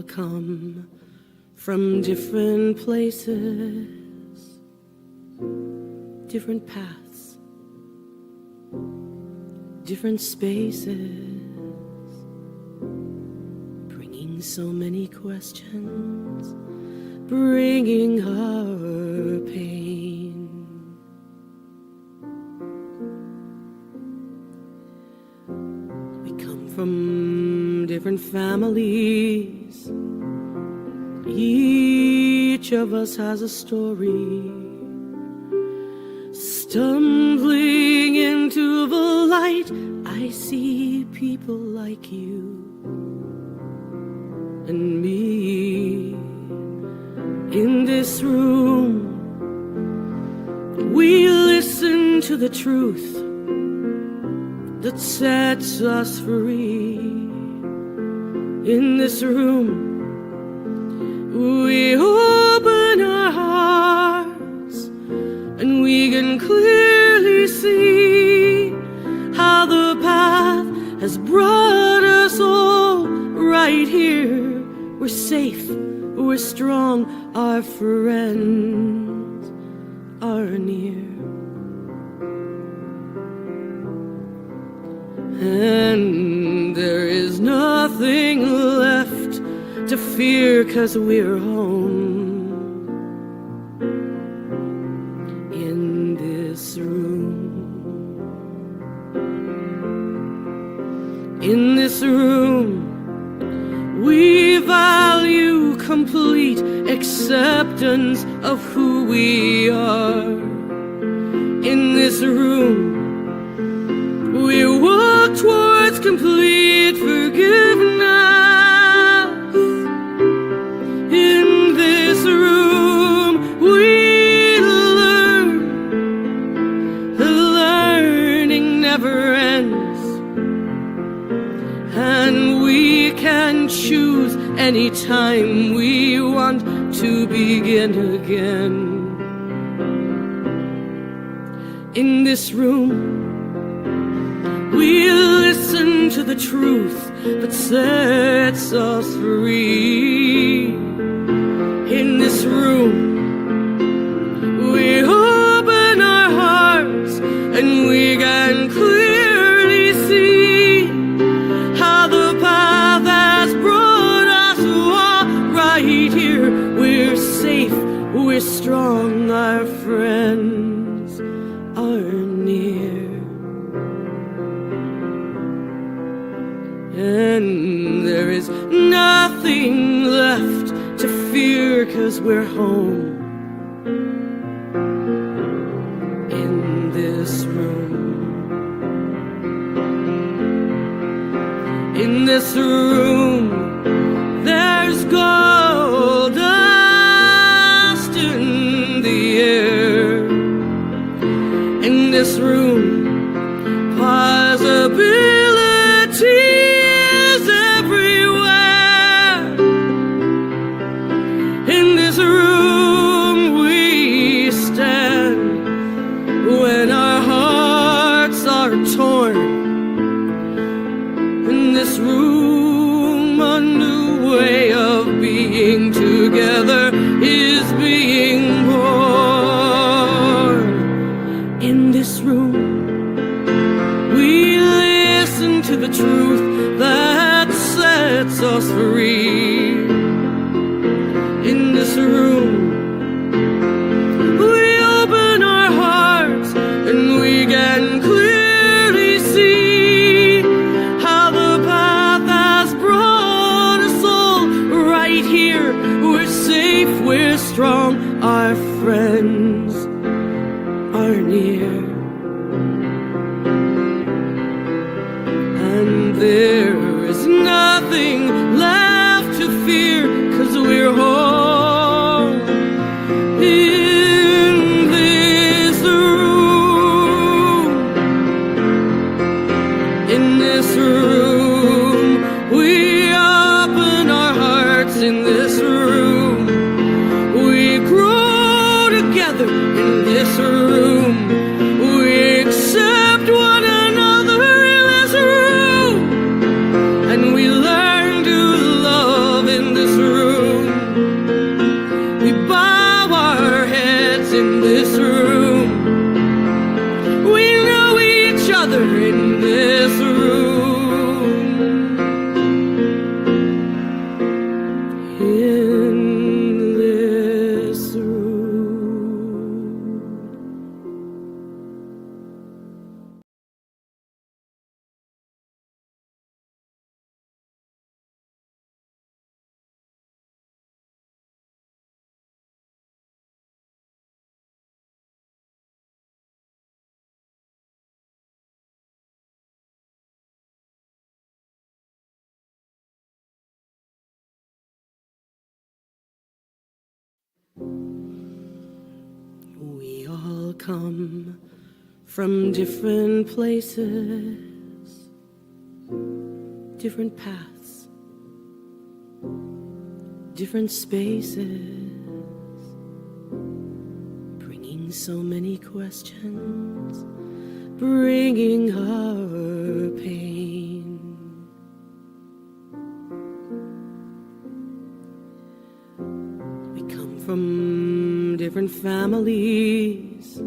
come from different places, different paths, different spaces, bringing so many questions, bringing our pain. We come from different families. Each of us has a story. Stumbling into the light, I see people like you and me. In this room, we listen to the truth that sets us free. In this room, we open our hearts and we can clearly see how the path has brought us all right here. We're safe, we're strong, our friends are near. And there is nothing left to fear, 'cause we're home in this room. In this room, we value complete acceptance of who we are. In this room, we walk towards complete forgiveness. In this room, we learn. The learning never ends. And we can choose anytime we want to begin again. In this room, we listen to the truth that sets us free. In this room, we open our hearts and we can clearly see how the path has brought us all right here. We're safe, we're strong, our friends are near. And there is nothing left to fear, 'cause we're home in this room. In this room, there's gold dust in the air. In this room, possibility torn. In this room, a new way of being together is being born. In this room, we listen to the truth that sets us free. In this room, we open our hearts and we can clearly see how the path has brought us all right here. We're safe, we're strong, our friends are near. And there is nothing left to fear, 'cause we're home in this room. In this room, we open our hearts. In this room, we grow together. In this room, we accept one another. In this room, We all come from different places, different paths, different spaces, bringing so many questions, bringing our pain. We come from different families.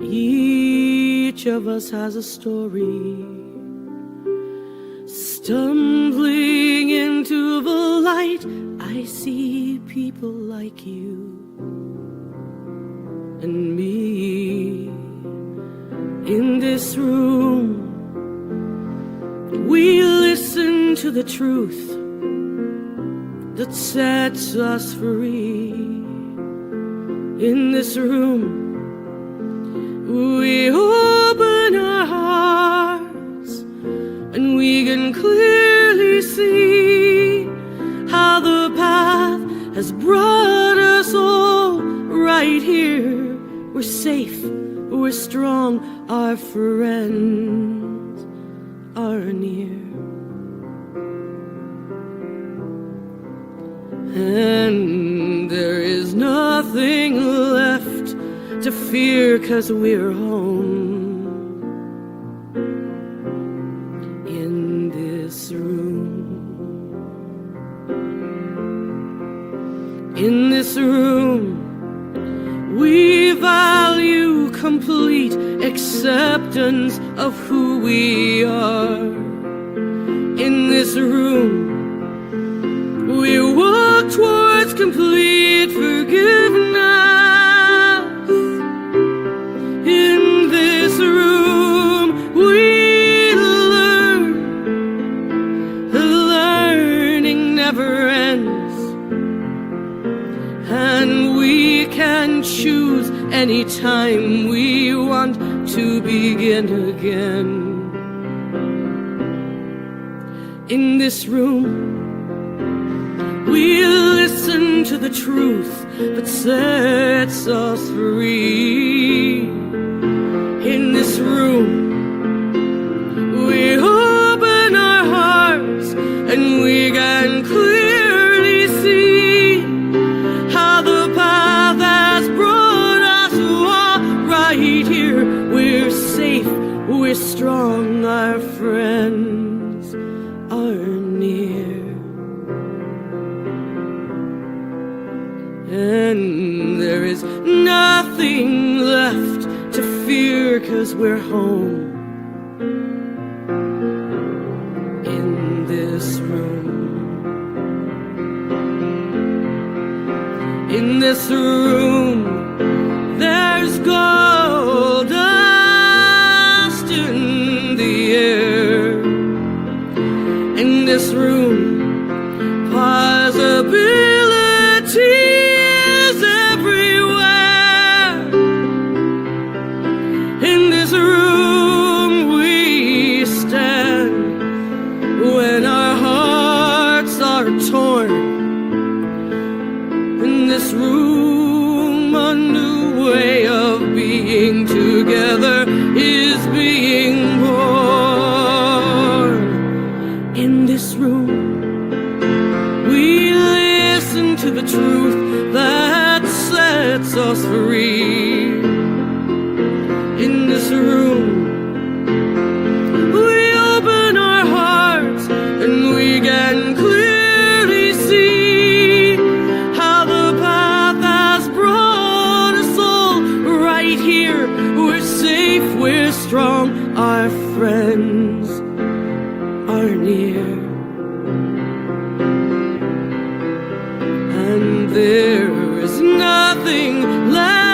Each of us has a story. Stumbling into the light, I see people like you and me. In this room, we listen to the truth that sets us free. In this room, we open our hearts and we can clearly see how the path has brought us all right here. We're safe, we're strong, our friends are near. And there is nothing left to fear, 'cause we're home in this room. In this room, we value complete acceptance of who we are. In this room, we walk towards complete forgiveness. In this room, we learn. The learning never ends. And we can choose anytime we want to begin again. In this room, we listen to the truth that sets us free. In this room, we open our hearts and we can clearly see how the path has brought us all right here. We're safe, we're strong, our friends are near. And there is nothing left to fear, 'cause we're home in this room. In this room, there's gold dust in the air. In this room, possibility everywhere. In this room we stand when our hearts are torn. In this room, a new way of being together is being born. In this room, we listen to the truth that sets us free. In this room, we open our hearts and we can clearly see how the path has brought us all right here. We're safe, we're strong, our friends are near. And there is nothing left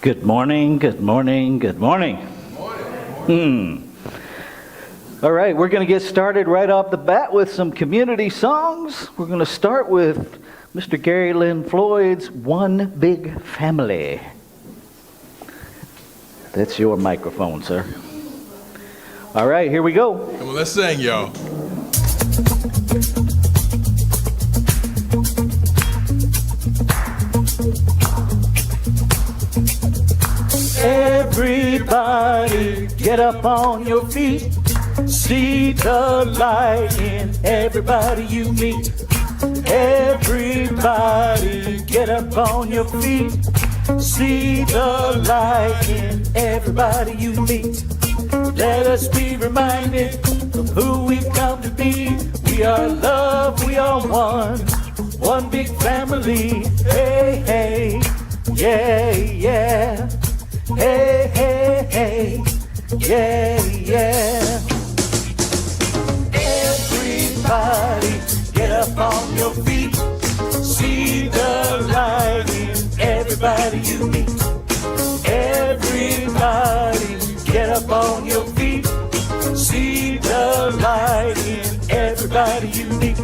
Good morning, good morning, good morning. All right, we're going to get started right off the bat with some community songs. We're going to start with Mr. Gary Lynn Floyd's One Big Family. That's your microphone, sir. All right, here we go. Come on, let's sing, y'all. Everybody, get up on your feet. See the light in everybody you meet. Everybody, get up on your feet. See the light in everybody you meet. Let us be reminded of who we've come to be. We are love, we are one, one big family. Hey, hey, yeah, yeah. Hey, hey, hey, yeah, yeah. Everybody, get up on your feet. See the light in everybody you meet. Everybody, get up on your feet. See the light in everybody you meet.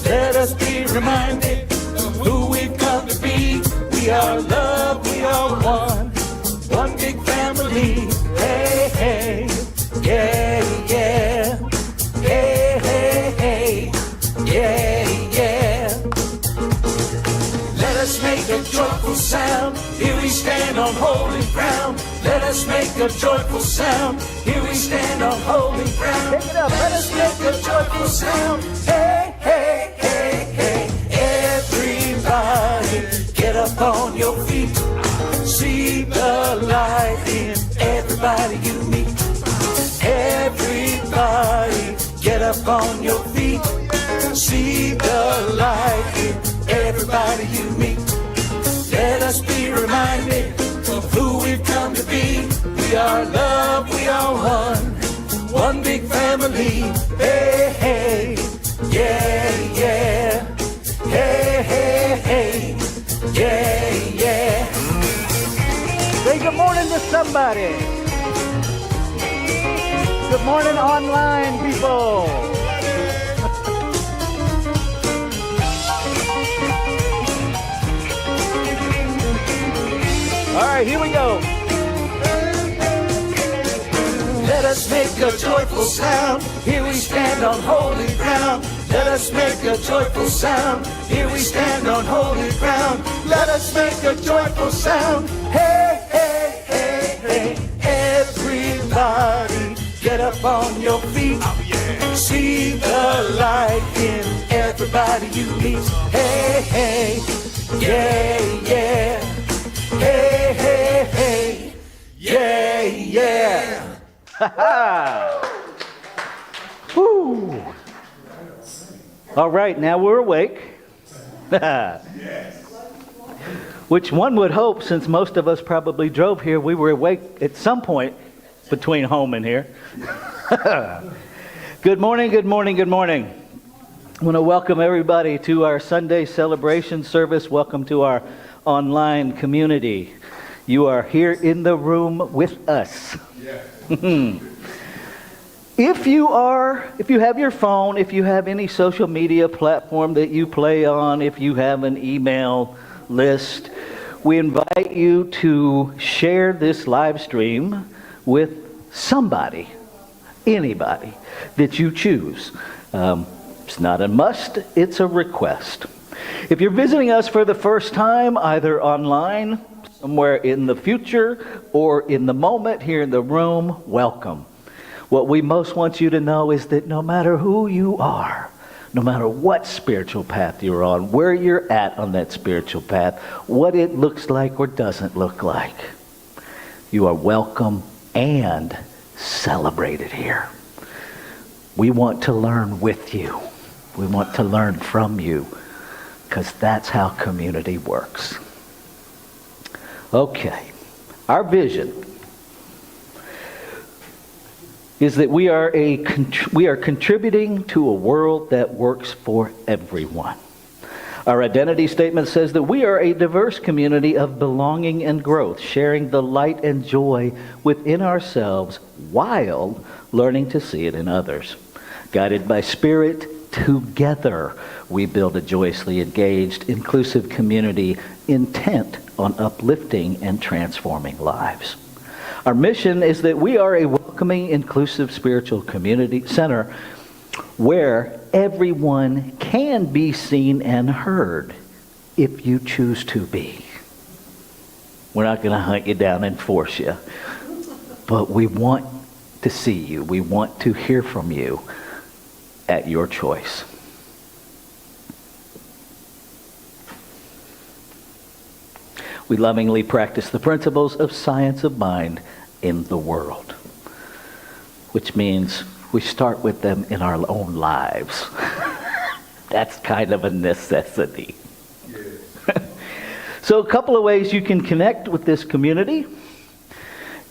Let us be reminded of who we've come to be. We are love, we are one, one big family. Hey, hey, yeah, yeah. Hey, hey, hey, yeah, yeah. Let us make a joyful sound. Here we stand on holy ground. Let us make a joyful sound. Here we stand on holy ground. Take it up. Let us make a joyful sound. Hey, hey, hey, hey. Everybody, get up on your feet. See the light in everybody you meet. Everybody, get up on your feet. See the light in everybody you meet. Let us be reminded of who we've come to be. We are love, we are one, one big family. Hey, hey, yeah, yeah. Hey, hey, hey, yeah, yeah. Say good morning to somebody. Good morning, online people. All right, here we go. Let us make a joyful sound. Here we stand on holy ground. Let us make a joyful sound. Here we stand on holy ground. Let us make a joyful sound. Hey, hey, hey, hey. Everybody, get up on your feet. See the light in everybody you meet. Hey, hey, yeah, yeah. Hey, hey, hey, yeah, yeah. Ha ha. Woo. All right, now we're awake. Which one would hope, since most of us probably drove here, we were awake at some point between home and here. Good morning, good morning, good morning. I want to welcome everybody to our Sunday celebration service. Welcome to our online community. You are here in the room with us. If you have your phone, if you have any social media platform that you play on, if you have an email list, we invite you to share this live stream with somebody, anybody that you choose. It's not a must, it's a request. If you're visiting us for the first time, either online, somewhere in the future, or in the moment here in the room, welcome. What we most want you to know is that no matter who you are, no matter what spiritual path you're on, where you're at on that spiritual path, what it looks like or doesn't look like, you are welcome and celebrated here. We want to learn with you. We want to learn from you, because that's how community works. Okay, our vision is that we are contributing to a world that works for everyone. Our identity statement says that we are a diverse community of belonging and growth, sharing the light and joy within ourselves while learning to see it in others. Guided by Spirit, together we build a joyously engaged, inclusive community intent on uplifting and transforming lives. Our mission is that we are a welcoming, inclusive spiritual community center where everyone can be seen and heard if you choose to be. We're not going to hunt you down and force you, but we want to see you. We want to hear from you at your choice. We lovingly practice the principles of science of mind in the world, which means we start with them in our own lives. That's kind of a necessity. Yes. So a couple of ways you can connect with this community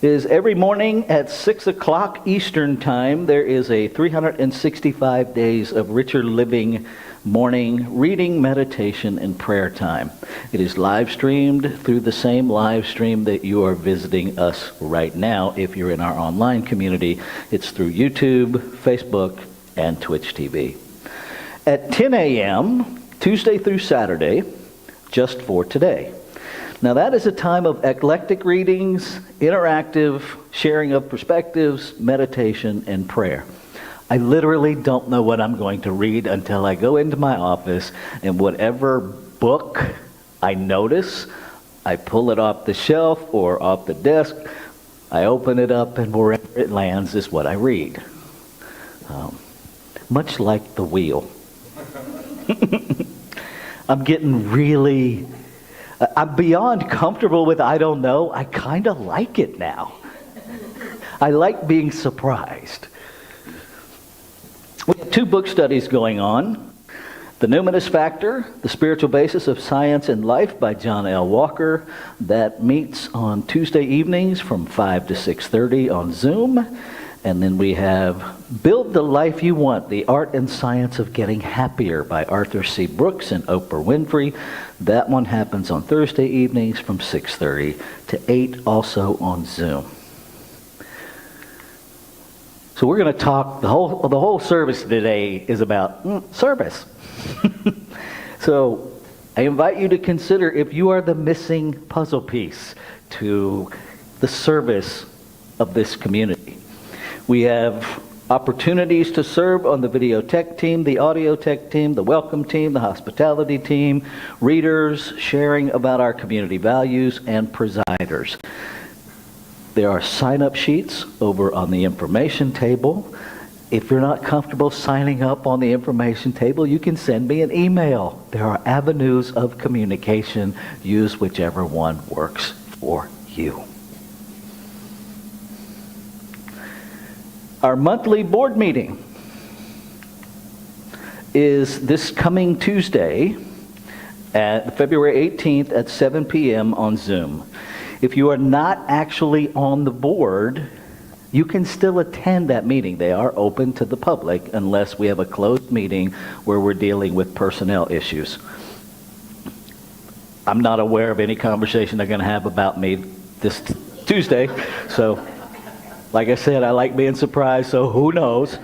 is every morning at 6 o'clock Eastern Time, there is a 365 days of richer living morning reading, meditation, and prayer time. It is live streamed through the same live stream that you are visiting us right now. If you're in our online community, it's through YouTube, Facebook, and Twitch TV. At 10 a.m., Tuesday through Saturday, just for today. Now that is a time of eclectic readings, interactive sharing of perspectives, meditation, and prayer. I literally don't know what I'm going to read until I go into my office, and whatever book I notice, I pull it off the shelf or off the desk, I open it up, and wherever it lands is what I read. Much like the wheel. I'm getting really... I'm beyond comfortable with I don't know. I kind of like it now. I like being surprised. We have two book studies going on. The Numinous Factor, The Spiritual Basis of Science and Life by John L. Walker. That meets on Tuesday evenings from 5 to 6:30 on Zoom. And then we have Build the Life You Want, The Art and Science of Getting Happier by Arthur C. Brooks and Oprah Winfrey. That one happens on Thursday evenings from 6:30 to 8, also on Zoom. So we're going to talk, the whole service today is about service. So I invite you to consider if you are the missing puzzle piece to the service of this community. We have opportunities to serve on the video tech team, the audio tech team, the welcome team, the hospitality team, readers, sharing about our community values, and presiders. There are sign-up sheets over on the information table. If you're not comfortable signing up on the information table, you can send me an email. There are avenues of communication. Use whichever one works for you. Our monthly board meeting is this coming Tuesday, at February 18th at 7 p.m. on Zoom. If you are not actually on the board, you can still attend that meeting. They are open to the public unless we have a closed meeting where we're dealing with personnel issues. I'm not aware of any conversation they're going to have about me this Tuesday, so like I said, I like being surprised, so who knows?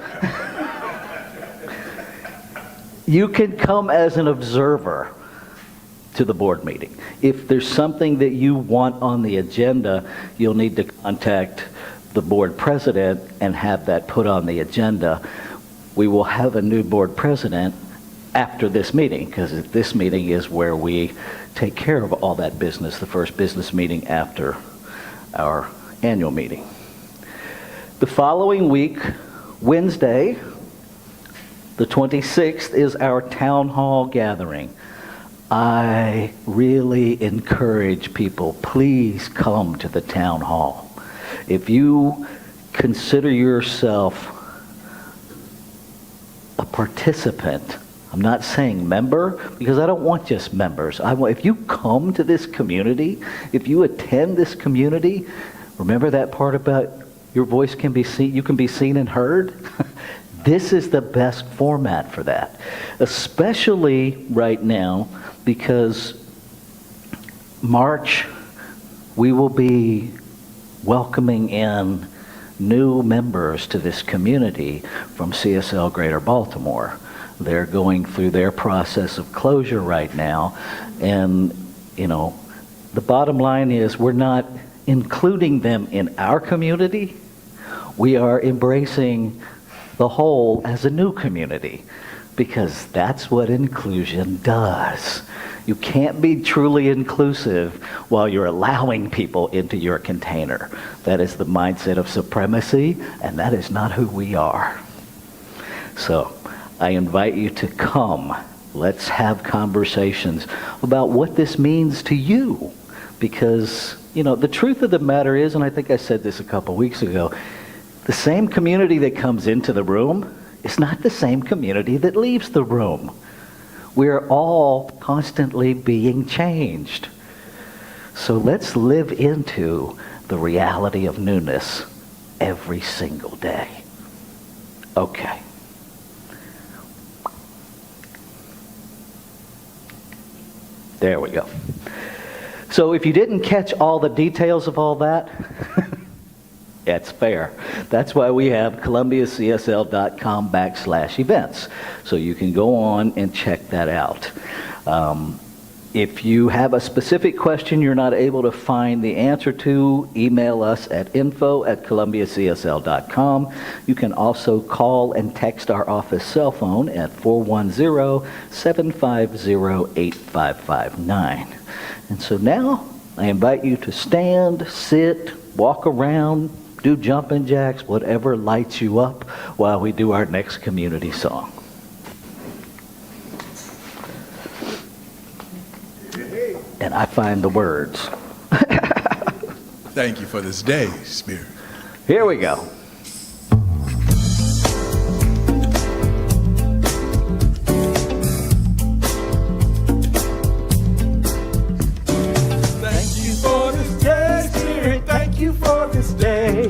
You can come as an observer to the board meeting. If there's something that you want on the agenda, you'll need to contact the board president and have that put on the agenda. We will have a new board president after this meeting, because this meeting is where we take care of all that business, the first business meeting after our annual meeting. The following week, Wednesday, the 26th, is our town hall gathering. I really encourage people, please come to the town hall. If you consider yourself a participant, I'm not saying member, because I don't want just members. If you come to this community, if you attend this community, remember that part about your voice can be seen, you can be seen and heard? This is the best format for that, especially right now, because March, we will be welcoming in new members to this community from CSL Greater Baltimore. They're going through their process of closure right now, and the bottom line is we're not including them in our community. We are embracing the whole as a new community, because that's what inclusion does. You can't be truly inclusive while you're allowing people into your container. That is the mindset of supremacy, and that is not who we are. So I invite you to come. Let's have conversations about what this means to you. Because, the truth of the matter is, and I think I said this a couple weeks ago, the same community that comes into the room is not the same community that leaves the room. We're all constantly being changed. So let's live into the reality of newness every single day. Okay. There we go. So if you didn't catch all the details of all that, that's fair. That's why we have columbiacsl.com/events. So you can go on and check that out. If you have a specific question you're not able to find the answer to, email us at info@columbiacsl.com. You can also call and text our office cell phone at 410-750-8559. And so now I invite you to stand, sit, walk around, do jumping jacks, whatever lights you up while we do our next community song. And I find the words. Thank you for this day, Spirit. Here we go. Thank you for this day, Spirit. Thank you for this day.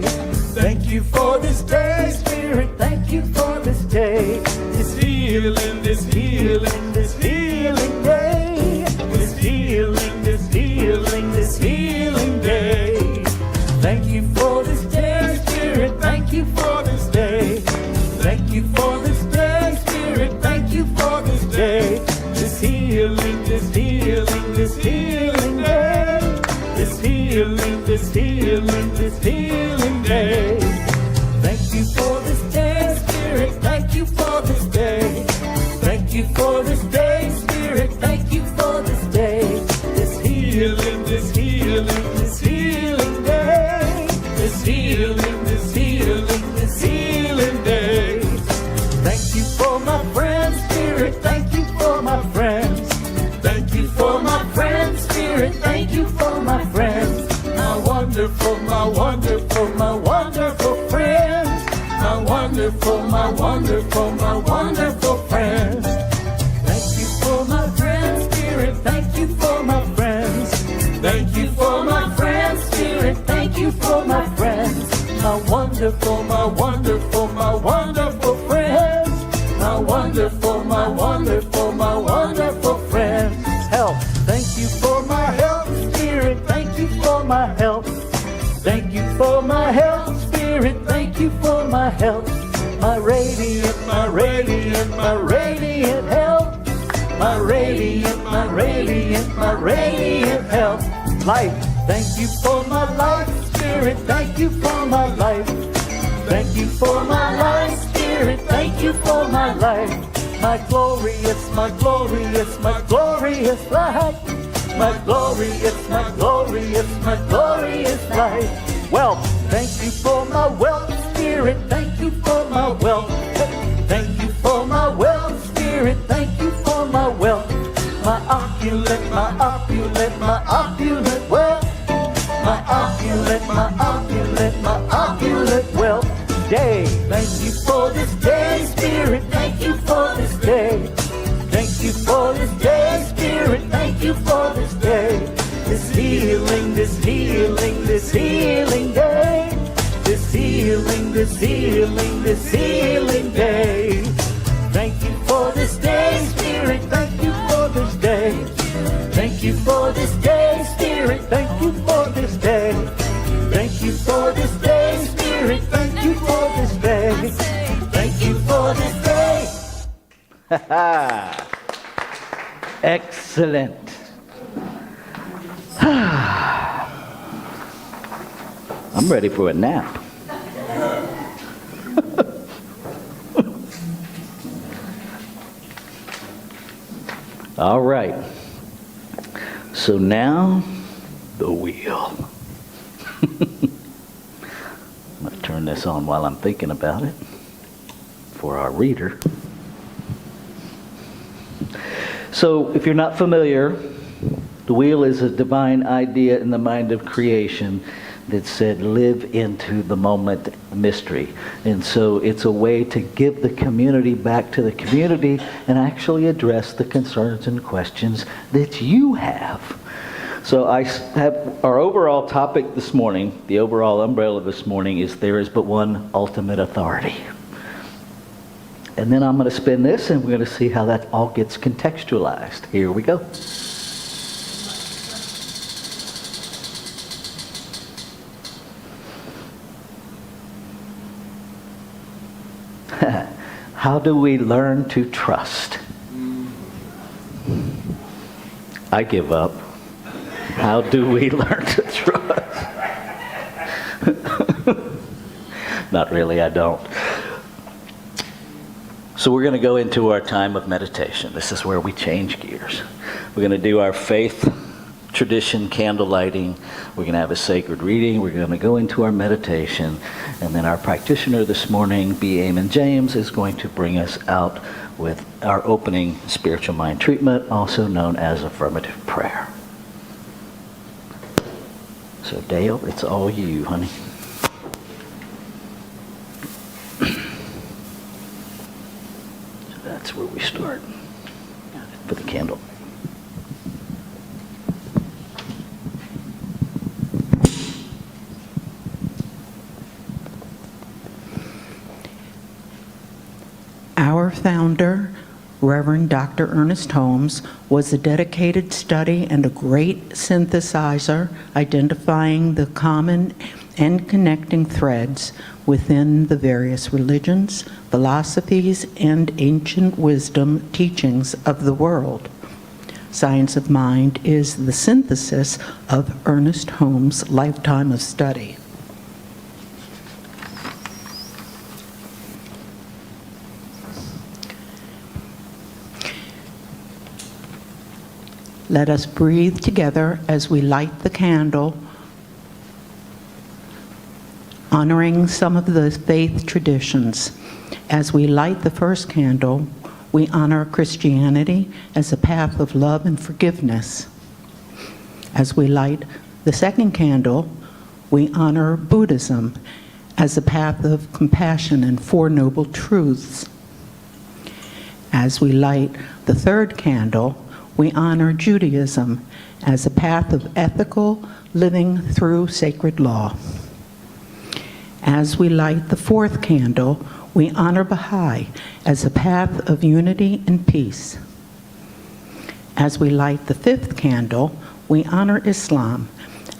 Thank you for this day, Spirit. Thank you for this day. This healing, this healing, this healing day. This healing, this healing, this healing day. Thank you for this day, Spirit. Thank you for this day. Thank you for this day, Spirit. Thank you for this day. This healing, this healing, this healing day. This healing, this healing, this healing day. Thank you for this day, Spirit. Thank you for this day. Thank you for this day, Spirit. Thank you for this day. This healing, this healing, this healing day. This healing, this healing, this healing day. Thank you for my friends, Spirit. Thank you for my friends. Thank you for my friends, Spirit. Thank you for my friends. My wonderful, my wonderful, my wonderful friends. My wonderful, my wonderful, my wonderful friends. Thank you for my friends, Spirit. Thank you for my friends. Thank you for my friends, Spirit. Thank you for my friends. My wonderful, my wonderful, my wonderful friends. My wonderful, my wonderful, my wonderful friends. Help. Thank you for my help, Spirit. Thank you for my help. Thank you for my help, Spirit. Thank you for my help. My radiant, my radiant, my radiant help. My radiant, my radiant, my radiant help. Life. Thank you for my life, Spirit. Thank you for my life. Thank you for my life, Spirit. Thank you for my life. My glorious, my glorious, my glorious life. My glorious, my glorious, my glorious life. Wealth. Thank you for my wealth, Spirit. Thank you for my wealth. Thank you for my wealth, Spirit. Thank you for my wealth. My opulent, my opulent, my opulent wealth. My opulent, my opulent, my opulent wealth. Day. Thank you for this day, Spirit. Thank you for this day. Thank you for this day, Spirit. Thank you for this day. This healing, this healing, this healing day. This healing. healing, this healing, this healing day. Thank you for this day, Spirit. Thank you for this day. Thank you for this day, Spirit. Thank you for this day. Thank you for this day, Spirit. Thank you for this day. Thank you for this day. Excellent. I'm ready for a nap. All right. So now, the wheel. I'm going to turn this on while I'm thinking about it for our reader. So, if you're not familiar, the wheel is a divine idea in the mind of creation that said, live into the moment mystery. And so it's a way to give the community back to the community and actually address the concerns and questions that you have. So I have our overall topic this morning, the overall umbrella this morning is there is but one ultimate authority. And then I'm going to spin this and we're going to see how that all gets contextualized. Here we go. How do we learn to trust? I give up. How do we learn to trust? Not really, I don't. So we're going to go into our time of meditation. This is where we change gears. We're going to do our faith tradition candle lighting. We're going to have a sacred reading. We're going to go into our meditation. And then our practitioner this morning, B. Eamon James, is going to bring us out with our opening spiritual mind treatment, also known as affirmative prayer. So Dale, it's all you, honey. So that's where we start. For the candle. Our founder, Reverend Dr. Ernest Holmes, was a dedicated study and a great synthesizer, identifying the common and connecting threads within the various religions, philosophies, and ancient wisdom teachings of the world. Science of Mind is the synthesis of Ernest Holmes' lifetime of study. Let us breathe together as we light the candle, honoring some of the faith traditions. As we light the first candle, we honor Christianity as a path of love and forgiveness. As we light the second candle, we honor Buddhism as a path of compassion and Four Noble Truths. As we light the third candle, we honor Judaism as a path of ethical living through sacred law. As we light the fourth candle, we honor Baha'i as a path of unity and peace. As we light the fifth candle, we honor Islam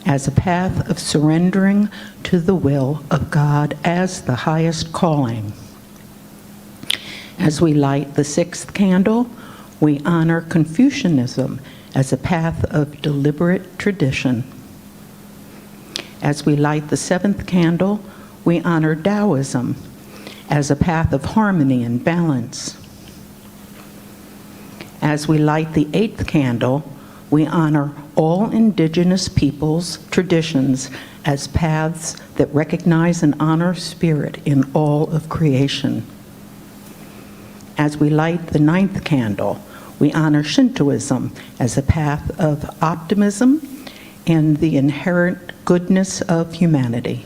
as a path of surrendering to the will of God as the highest calling. As we light the sixth candle, we honor Confucianism as a path of deliberate tradition. As we light the seventh candle, we honor Taoism as a path of harmony and balance. As we light the eighth candle, we honor all indigenous peoples' traditions as paths that recognize and honor spirit in all of creation. As we light the ninth candle, we honor Shintoism as a path of optimism and the inherent goodness of humanity.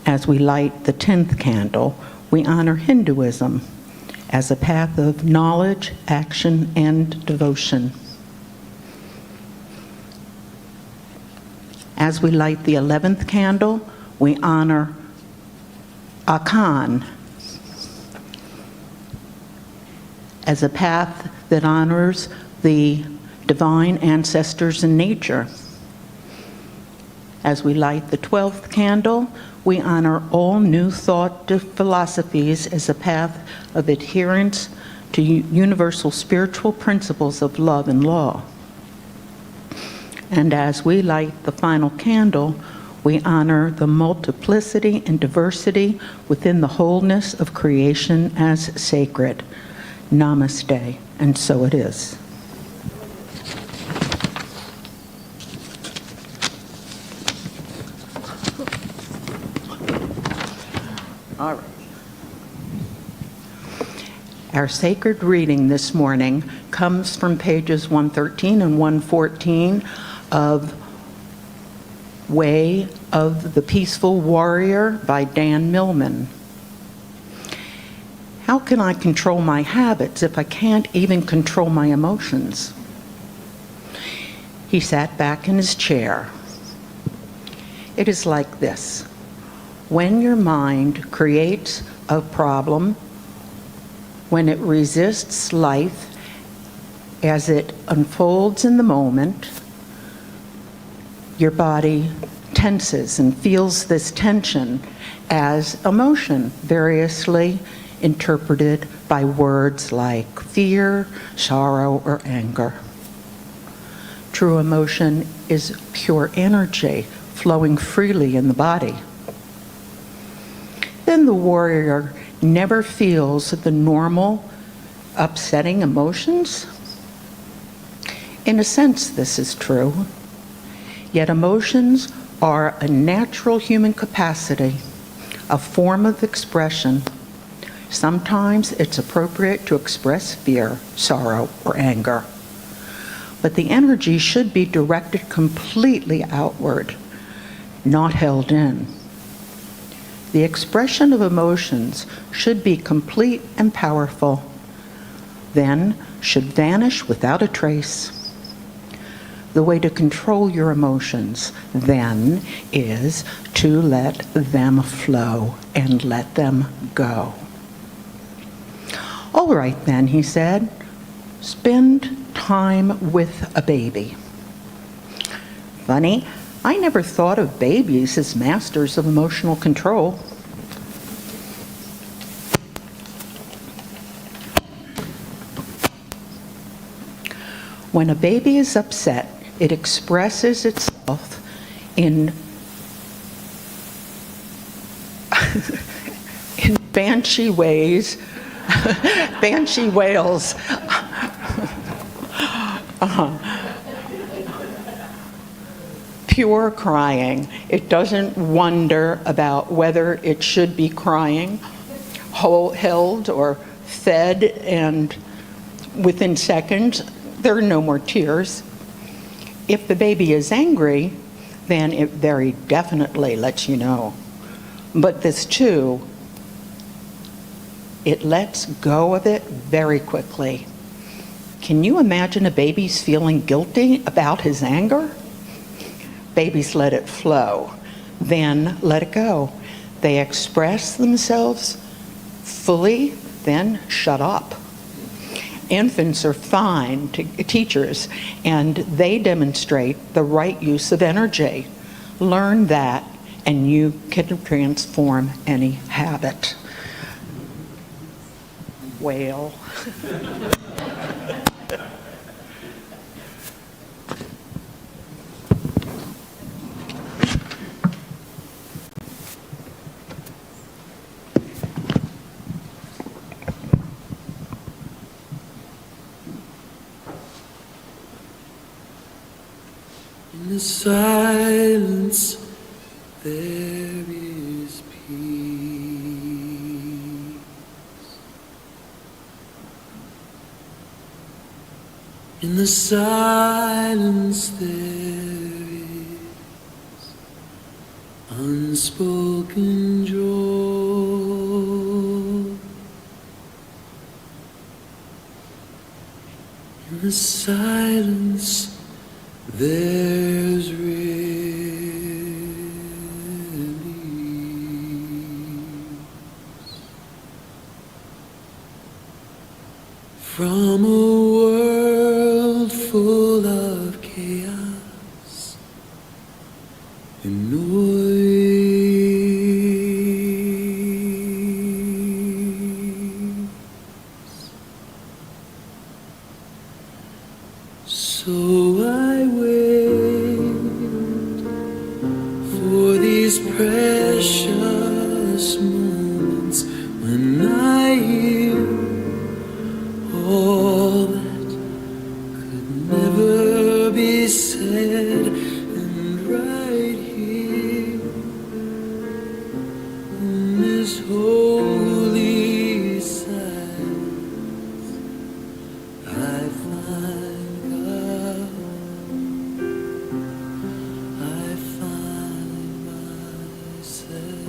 As we light the 10th candle, we honor Hinduism as a path of knowledge, action, and devotion. As we light the 11th candle, we honor Akan, as a path that honors the divine ancestors in nature. As we light the 12th candle, we honor all new thought philosophies as a path of adherence to universal spiritual principles of love and law. And as we light the final candle, we honor the multiplicity and diversity within the wholeness of creation as sacred. Namaste, and so it is. All right. Our sacred reading this morning comes from pages 113 and 114 of Way of the Peaceful Warrior by Dan Millman. How can I control my habits if I can't even control my emotions? He sat back in his chair. It is like this. When your mind creates a problem, when it resists life as it unfolds in the moment, your body tenses and feels this tension as emotion, variously interpreted by words like fear, sorrow, or anger. True emotion is pure energy flowing freely in the body. Then the warrior never feels the normal, upsetting emotions. In a sense, this is true. Yet emotions are a natural human capacity, a form of expression. Sometimes it's appropriate to express fear, sorrow, or anger. But the energy should be directed completely outward, not held in. The expression of emotions should be complete and powerful, then should vanish without a trace. The way to control your emotions, then, is to let them flow and let them go. All right, then, he said, spend time with a baby. Funny, I never thought of babies as masters of emotional control. When a baby is upset, it expresses itself in banshee ways, banshee wails. Pure crying. It doesn't wonder about whether it should be crying, held or fed, and within seconds, there are no more tears. If the baby is angry, then it very definitely lets you know. But this too, it lets go of it very quickly. Can you imagine a baby's feeling guilty about his anger? Babies let it flow, then let it go. They express themselves fully, then shut up. Infants are fine teachers, and they demonstrate the right use of energy. Learn that, and you can transform any habit. Wail. In the silence, there is peace. In the silence, there is unspoken joy. In the silence, there's relief. From a world full of chaos and noise, so I wait for these precious moments when I hear all that could never be said, and right here in this holy silence I find God, I find myself.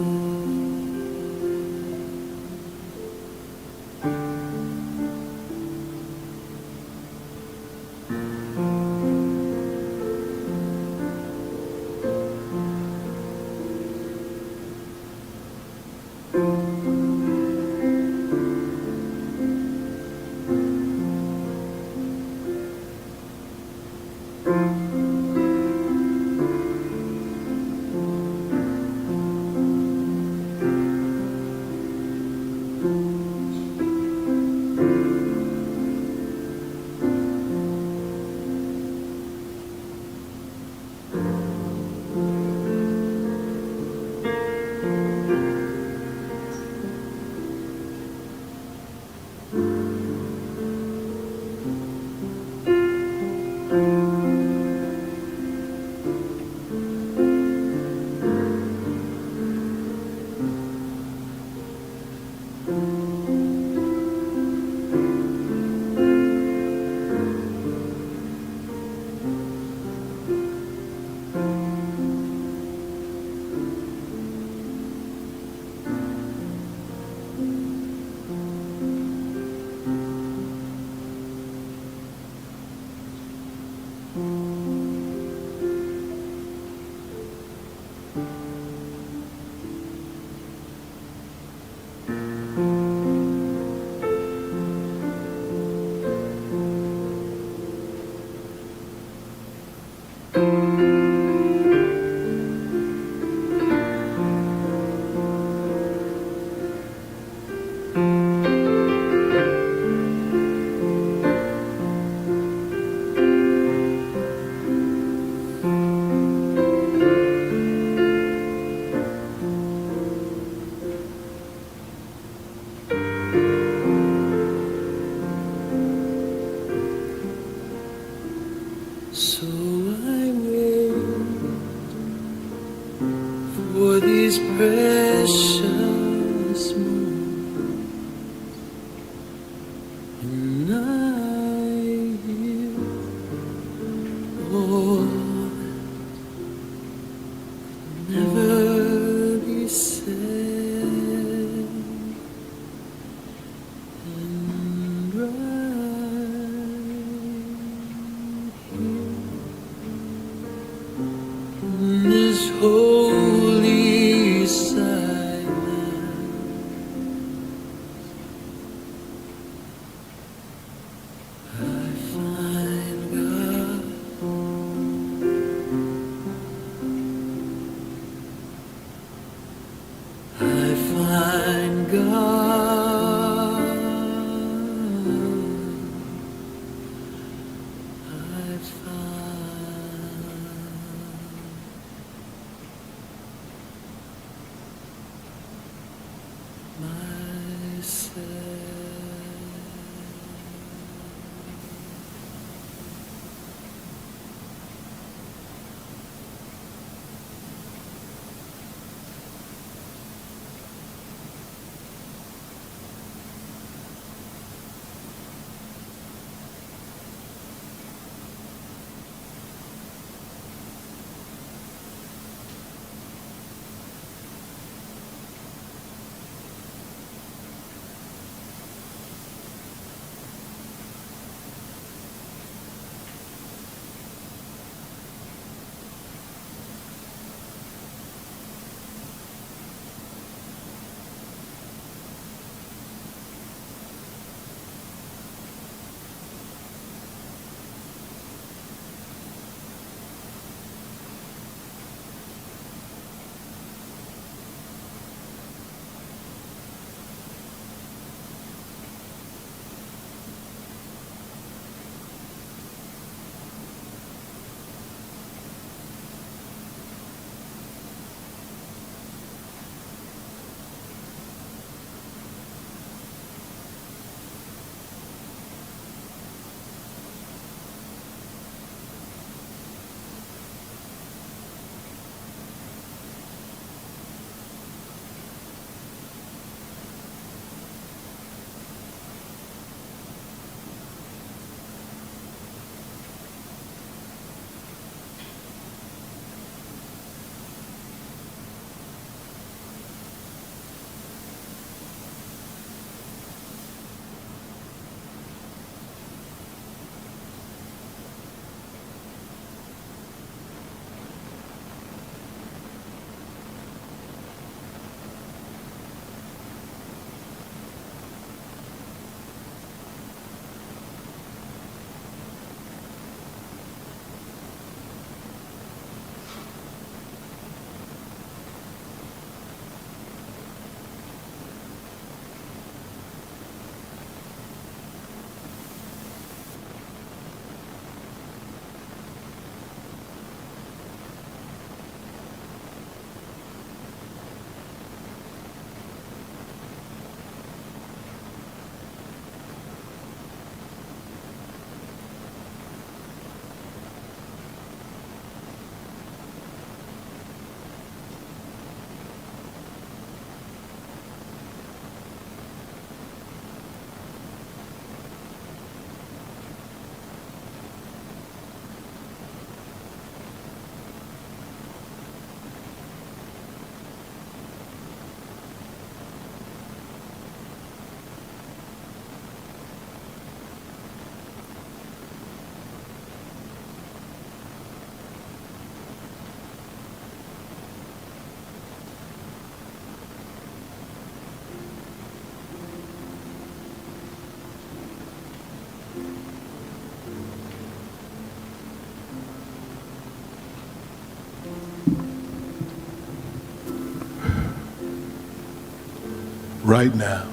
So I wait for these precious moments, and I hear all that could never be said, and right here in this holy silence I find God, right now,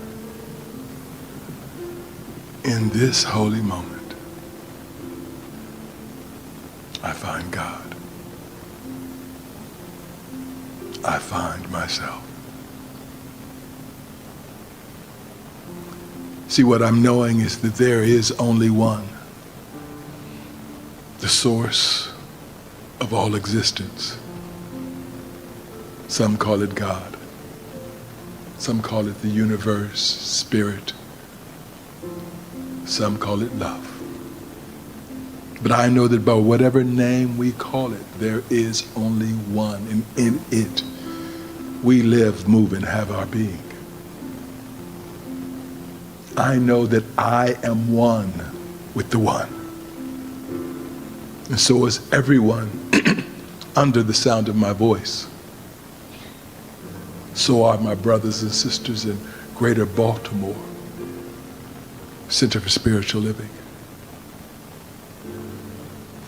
in this holy moment, I find God. I find myself. See, what I'm knowing is that there is only one, the source of all existence. Some call it God. Some call it the universe, spirit. Some call it love. But I know that by whatever name we call it, there is only one, and in it we live, move, and have our being. I know that I am one with the one. And so is everyone under the sound of my voice. So are my brothers and sisters in Greater Baltimore Center for Spiritual Living.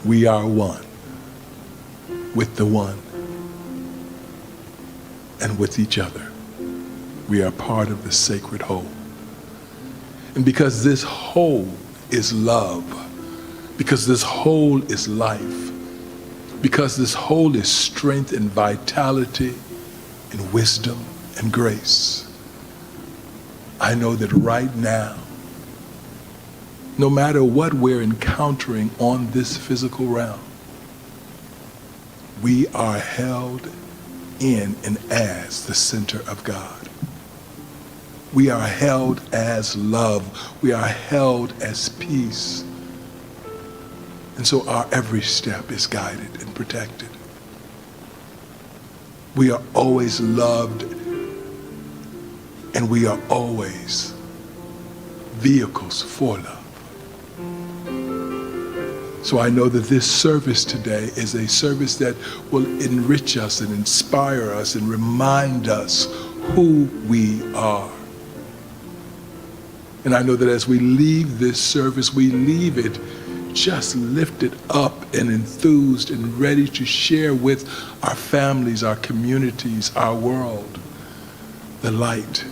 We are one with the one and with each other. We are part of the sacred whole. And because this whole is love, because this whole is life, because this whole is strength and vitality and wisdom and grace, I know that right now, no matter what we're encountering on this physical realm, we are held in and as the center of God. We are held as love. We are held as peace. And so our every step is guided and protected. We are always loved, and we are always vehicles for love. So I know that this service today is a service that will enrich us and inspire us and remind us who we are. And I know that as we leave this service, we leave it just lifted up and enthused and ready to share with our families, our communities, our world, the light,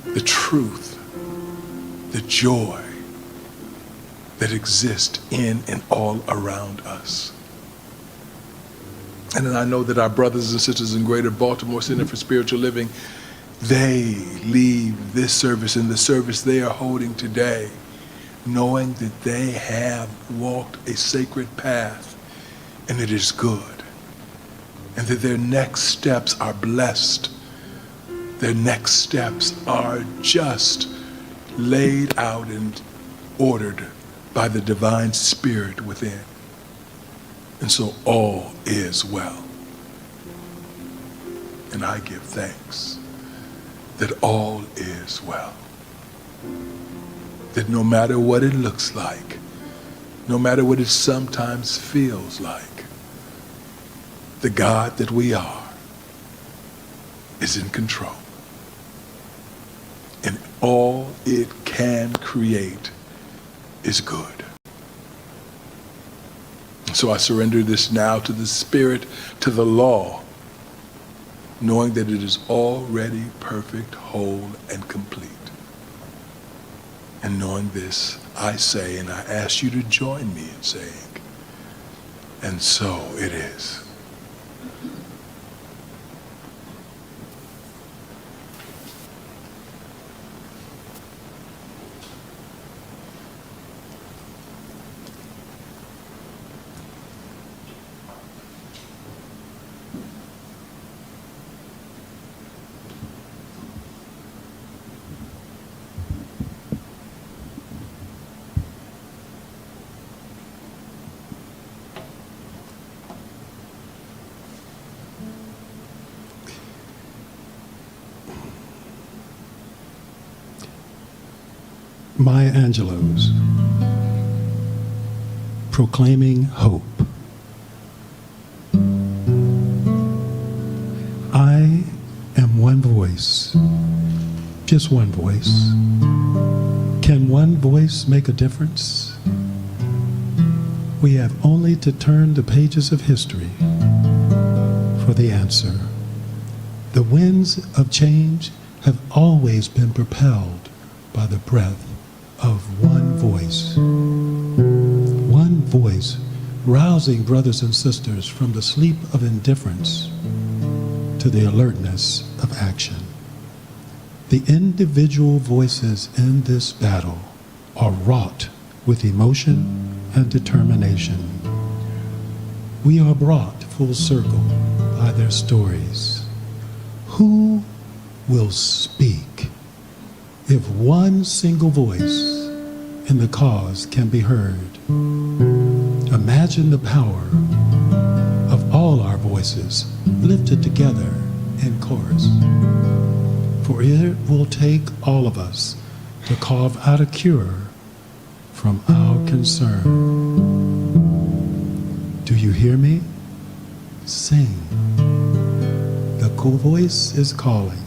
the truth, the joy that exists in and all around us. And then I know that our brothers and sisters in Greater Baltimore Center for Spiritual Living, they leave this service and the service they are holding today knowing that they have walked a sacred path and it is good, and that their next steps are blessed. Their next steps are just laid out and ordered by the divine spirit within. And so all is well. And I give thanks that all is well. That no matter what it looks like, no matter what it sometimes feels like, the God that we are is in control. And all it can create is good. So I surrender this now to the Spirit, to the law, knowing that it is already perfect, whole, and complete. And knowing this, I say, and I ask you to join me in saying, and so it is. Maya Angelou's Proclaiming Hope. I am one voice, just one voice. Can one voice make a difference? We have only to turn the pages of history for the answer. The winds of change have always been propelled by the breath of one voice. One voice rousing brothers and sisters from the sleep of indifference to the alertness of action. The individual voices in this battle are wrought with emotion and determination. We are brought full circle by their stories. Who will speak if one single voice in the cause can be heard? Imagine the power of all our voices lifted together in chorus. For it will take all of us to carve out a cure from our concern. Do you hear me? Sing. The co-voice is calling.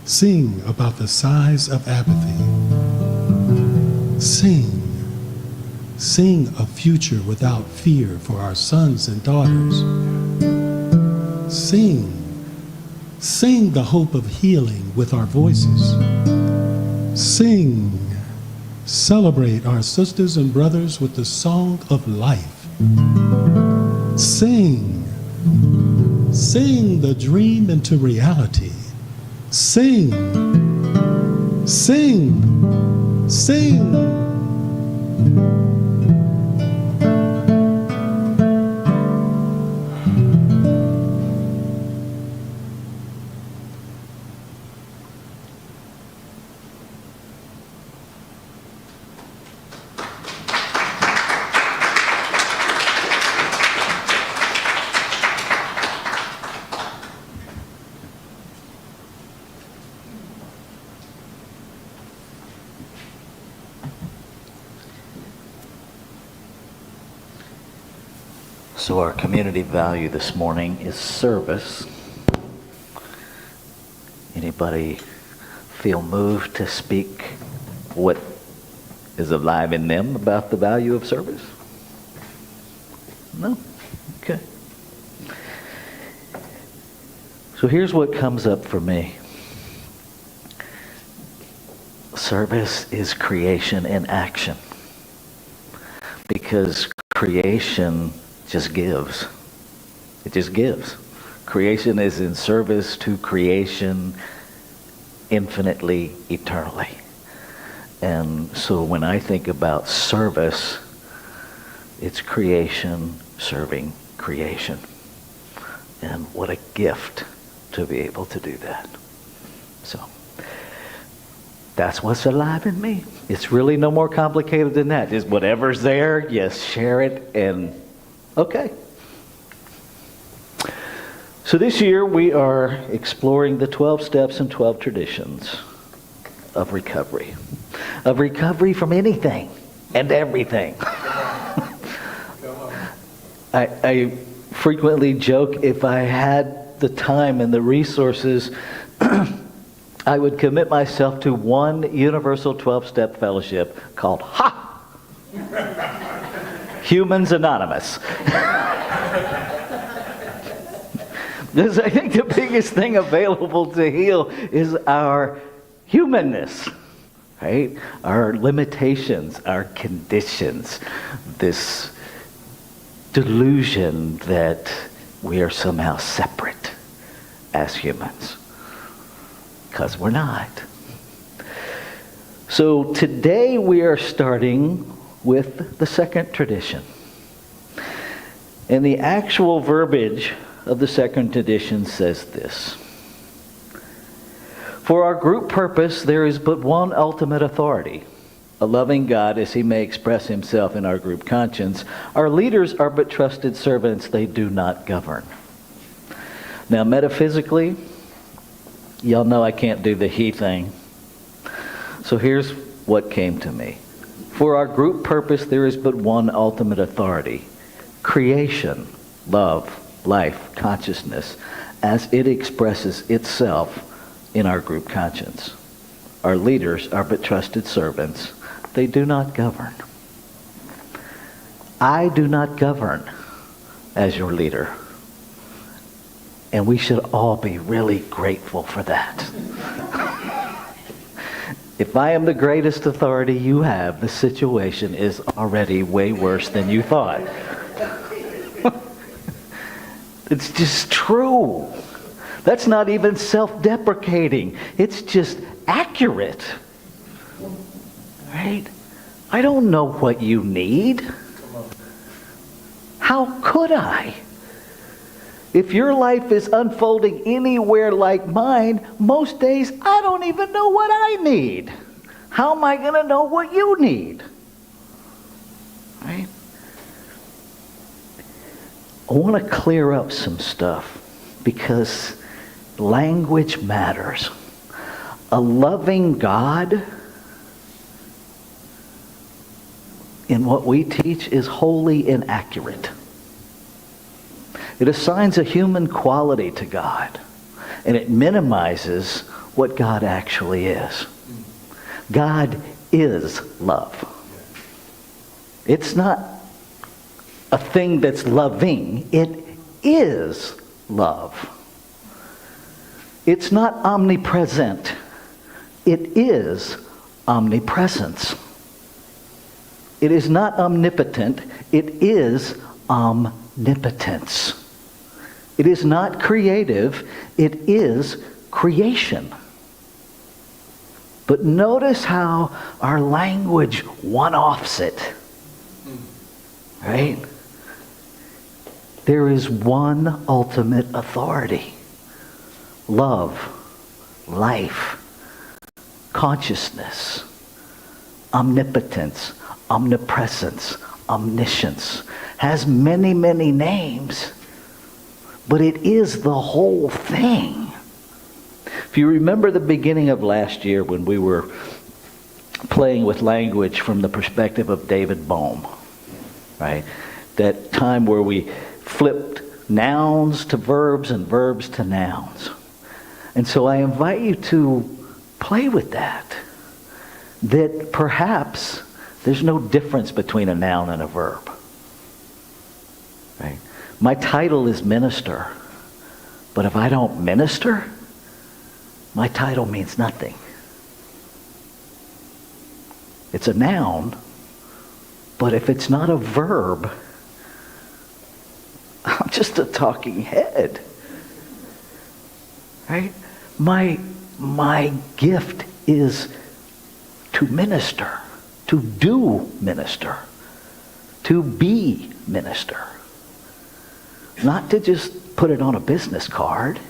Sing about the size of apathy. Sing. Sing a future without fear for our sons and daughters. Sing. Sing the hope of healing with our voices. Sing. Celebrate our sisters and brothers with the song of life. Sing. Sing the dream into reality. Sing. Sing. Sing. So our community value this morning is service. Anybody feel moved to speak what is alive in them about the value of service? No? Okay. So here's what comes up for me. Service is creation in action. Because creation just gives. It just gives. Creation is in service to creation infinitely, eternally. And so when I think about service, it's creation serving creation. And what a gift to be able to do that. So that's what's alive in me. It's really no more complicated than that. Just whatever's there, yes, share it, and okay. So this year we are exploring the 12 steps and 12 traditions of recovery. Of recovery from anything and everything. I frequently joke, if I had the time and the resources, I would commit myself to one universal 12-step fellowship called HA! Humans Anonymous. Because I think the biggest thing available to heal is our humanness, right? Our limitations, our conditions, this delusion that we are somehow separate as humans. Because we're not. So today we are starting with the second tradition. And the actual verbiage of the second tradition says this: for our group purpose there is but one ultimate authority, a loving God as he may express himself in our group conscience. Our leaders are but trusted servants, they do not govern. Now metaphysically, y'all know I can't do the he thing. So here's what came to me. For our group purpose, there is but one ultimate authority. Creation, love, life, consciousness, as it expresses itself in our group conscience. Our leaders are but trusted servants. They do not govern. I do not govern as your leader. And we should all be really grateful for that. If I am the greatest authority you have, the situation is already way worse than you thought. It's just true. That's not even self-deprecating. It's just accurate. Right? I don't know what you need. How could I? If your life is unfolding anywhere like mine, most days I don't even know what I need. How am I going to know what you need? Right? I want to clear up some stuff because language matters. A loving God in what we teach is wholly inaccurate. It assigns a human quality to God, and it minimizes what God actually is. God is love. It's not a thing that's loving. It is love. It's not omnipresent. It is omnipresence. It is not omnipotent. It is omnipotence. It is not creative. It is creation. But notice how our language one-offs it. Right? There is one ultimate authority. Love, life, consciousness, omnipotence, omnipresence, omniscience. Has many, many names, but it is the whole thing. If you remember the beginning of last year when we were playing with language from the perspective of David Bohm, right? That time where we flipped nouns to verbs and verbs to nouns. And so I invite you to play with that. That perhaps there's no difference between a noun and a verb. Right? My title is minister, but if I don't minister, my title means nothing. It's a noun, but if it's not a verb, I'm just a talking head. Right? My gift is to minister, to do minister, to be minister. Not to just put it on a business card.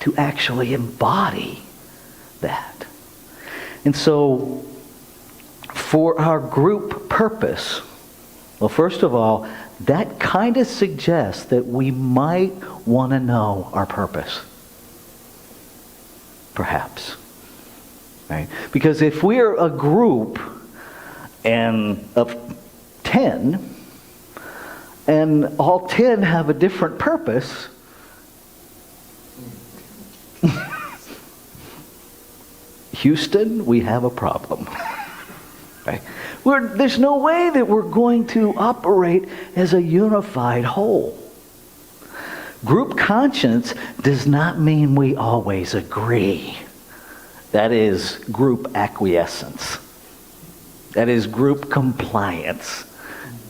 To actually embody that. And so, for our group purpose, well, first of all, that kind of suggests that we might want to know our purpose. Perhaps. Right? Because if we're a group of 10, and all 10 have a different purpose, Houston, we have a problem. Right? There's no way that we're going to operate as a unified whole. Group conscience does not mean we always agree. That is group acquiescence. That is group compliance.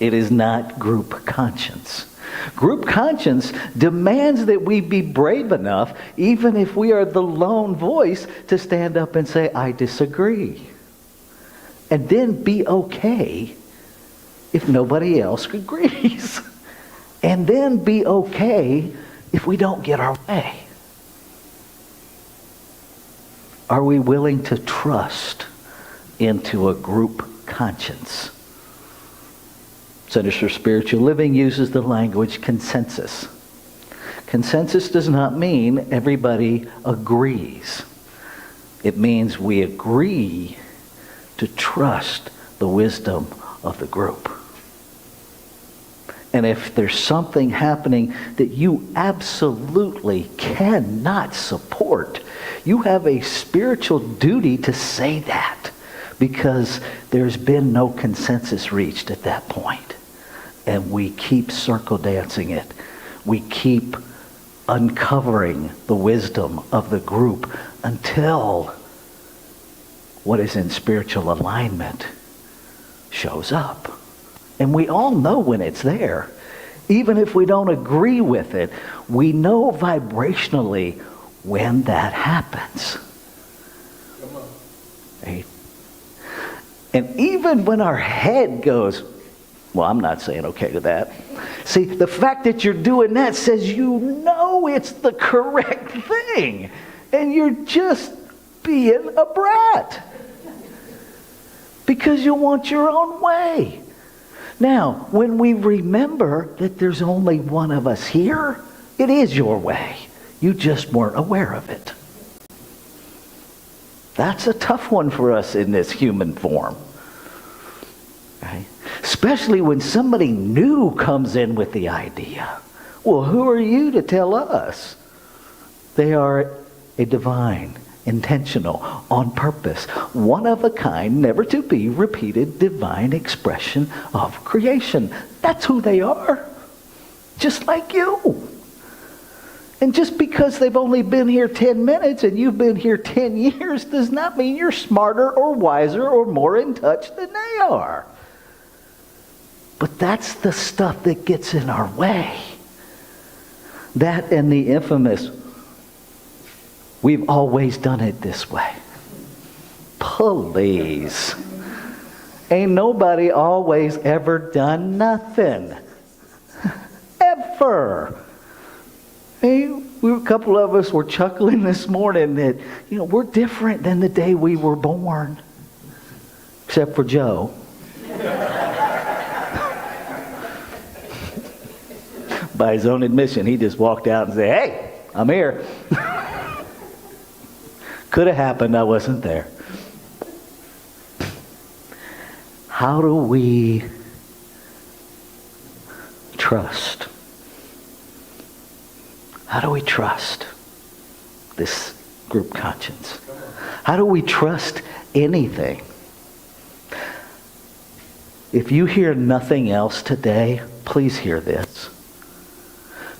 It is not group conscience. Group conscience demands that we be brave enough, even if we are the lone voice, to stand up and say, I disagree. And then be okay if nobody else agrees. And then be okay if we don't get our way. Are we willing to trust into a group conscience? Centers for Spiritual Living uses the language consensus. Consensus does not mean everybody agrees. It means we agree to trust the wisdom of the group. And if there's something happening that you absolutely cannot support, you have a spiritual duty to say that, because there's been no consensus reached at that point. And we keep circle dancing it. We keep uncovering the wisdom of the group until what is in spiritual alignment shows up. And we all know when it's there. Even if we don't agree with it, we know vibrationally when that happens. Right? And even when our head goes, well, I'm not saying okay to that. See, the fact that you're doing that says you know it's the correct thing. And you're just being a brat. Because you want your own way. Now, when we remember that there's only one of us here, it is your way. You just weren't aware of it. That's a tough one for us in this human form. Right? Especially when somebody new comes in with the idea. Well, who are you to tell us? They are a divine, intentional, on purpose, one of a kind, never to be repeated divine expression of creation. That's who they are. Just like you. And just because they've only been here 10 minutes and you've been here 10 years does not mean you're smarter or wiser or more in touch than they are. But that's the stuff that gets in our way. That and the infamous, we've always done it this way. Please. Ain't nobody always ever done nothing. Ever. Hey, a couple of us were chuckling this morning that, we're different than the day we were born. Except for Joe. By his own admission, he just walked out and said, hey, I'm here. Could have happened, I wasn't there. How do we trust? How do we trust this group conscience? How do we trust anything? If you hear nothing else today, please hear this.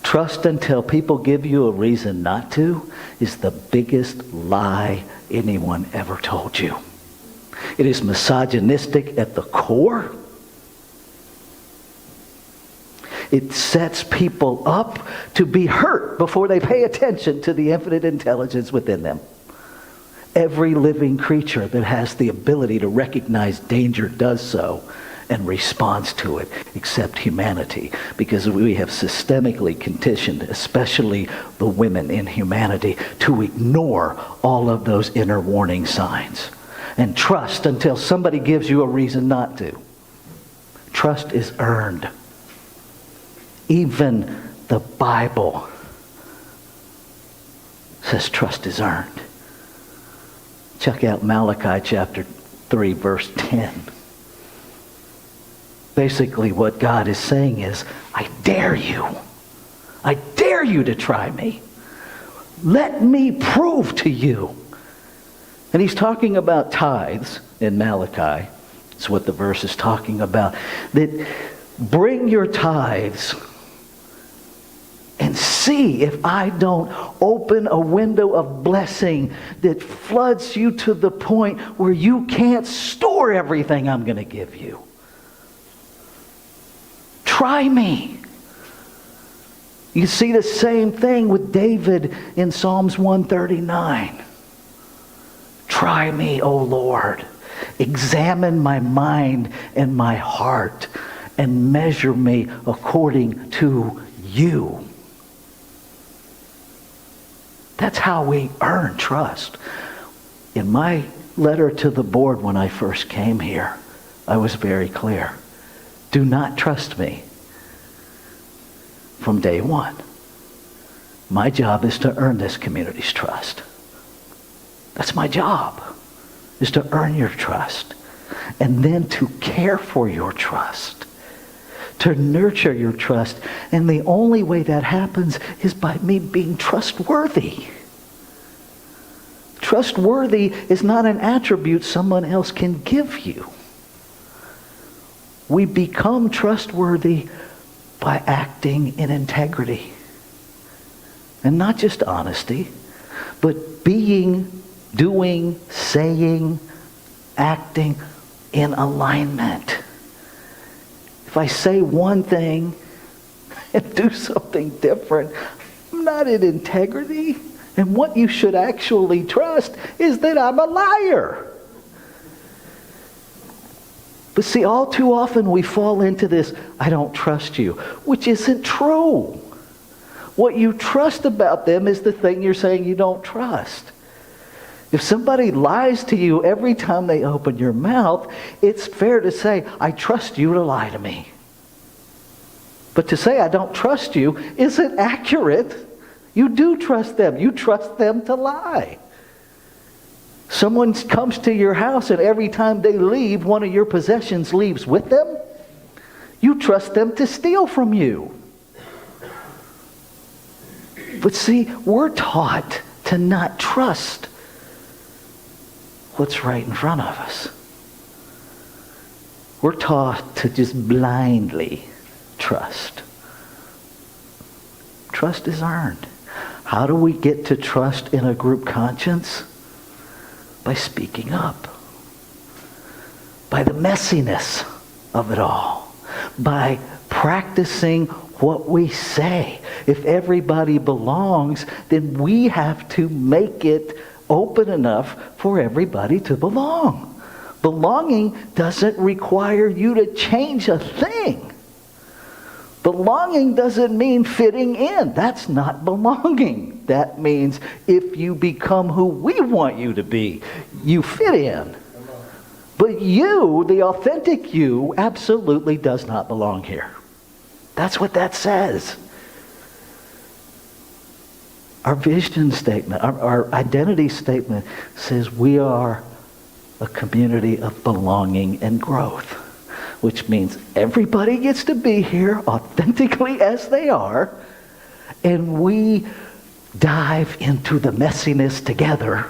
Trust until people give you a reason not to is the biggest lie anyone ever told you. It is misogynistic at the core. It sets people up to be hurt before they pay attention to the infinite intelligence within them. Every living creature that has the ability to recognize danger does so and responds to it, except humanity, because we have systemically conditioned, especially the women in humanity, to ignore all of those inner warning signs and trust until somebody gives you a reason not to. Trust is earned. Even the Bible says trust is earned. Check out Malachi chapter 3, verse 10. Basically what God is saying is, I dare you. I dare you to try me. Let me prove to you. And he's talking about tithes in Malachi. That's what the verse is talking about. That bring your tithes and see if I don't open a window of blessing that floods you to the point where you can't store everything I'm going to give you. Try me. You see the same thing with David in Psalms 139. Try me, O Lord. Examine my mind and my heart and measure me according to you. That's how we earn trust. In my letter to the board when I first came here, I was very clear. Do not trust me from day one. My job is to earn this community's trust. That's my job, is to earn your trust. And then to care for your trust. To nurture your trust. And the only way that happens is by me being trustworthy. Trustworthy is not an attribute someone else can give you. We become trustworthy by acting in integrity. And not just honesty, but being, doing, saying, acting in alignment. If I say one thing and do something different, I'm not in integrity. And what you should actually trust is that I'm a liar. But see, all too often we fall into this, I don't trust you, which isn't true. What you trust about them is the thing you're saying you don't trust. If somebody lies to you every time they open your mouth, it's fair to say, I trust you to lie to me. But to say I don't trust you isn't accurate. You do trust them. You trust them to lie. Someone comes to your house and every time they leave, one of your possessions leaves with them. You trust them to steal from you. But see, we're taught to not trust what's right in front of us. We're taught to just blindly trust. Trust is earned. How do we get to trust in a group conscience? By speaking up. By the messiness of it all. By practicing what we say. If everybody belongs, then we have to make it open enough for everybody to belong. Belonging doesn't require you to change a thing. Belonging doesn't mean fitting in. That's not belonging. That means if you become who we want you to be, you fit in. But you, the authentic you, absolutely does not belong here. That's what that says. Our vision statement, our identity statement says we are a community of belonging and growth, which means everybody gets to be here authentically as they are, and we dive into the messiness together,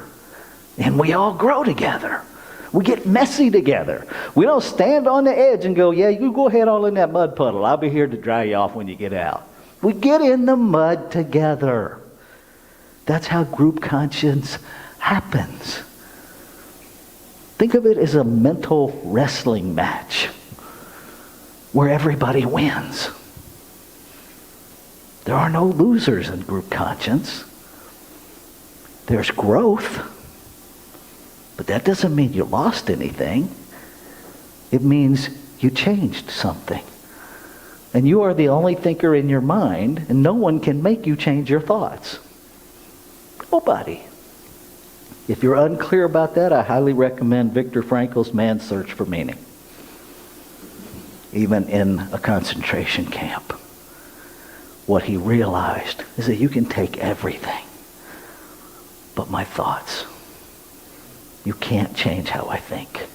and we all grow together. We get messy together. We don't stand on the edge and go, yeah, you go ahead all in that mud puddle. I'll be here to dry you off when you get out. We get in the mud together. That's how group conscience happens. Think of it as a mental wrestling match where everybody wins. There are no losers in group conscience. There's growth. But that doesn't mean you lost anything. It means you changed something. And you are the only thinker in your mind, and no one can make you change your thoughts. Nobody. If you're unclear about that, I highly recommend Viktor Frankl's Man's Search for Meaning. Even in a concentration camp. What he realized is that you can take everything but my thoughts. You can't change how I think.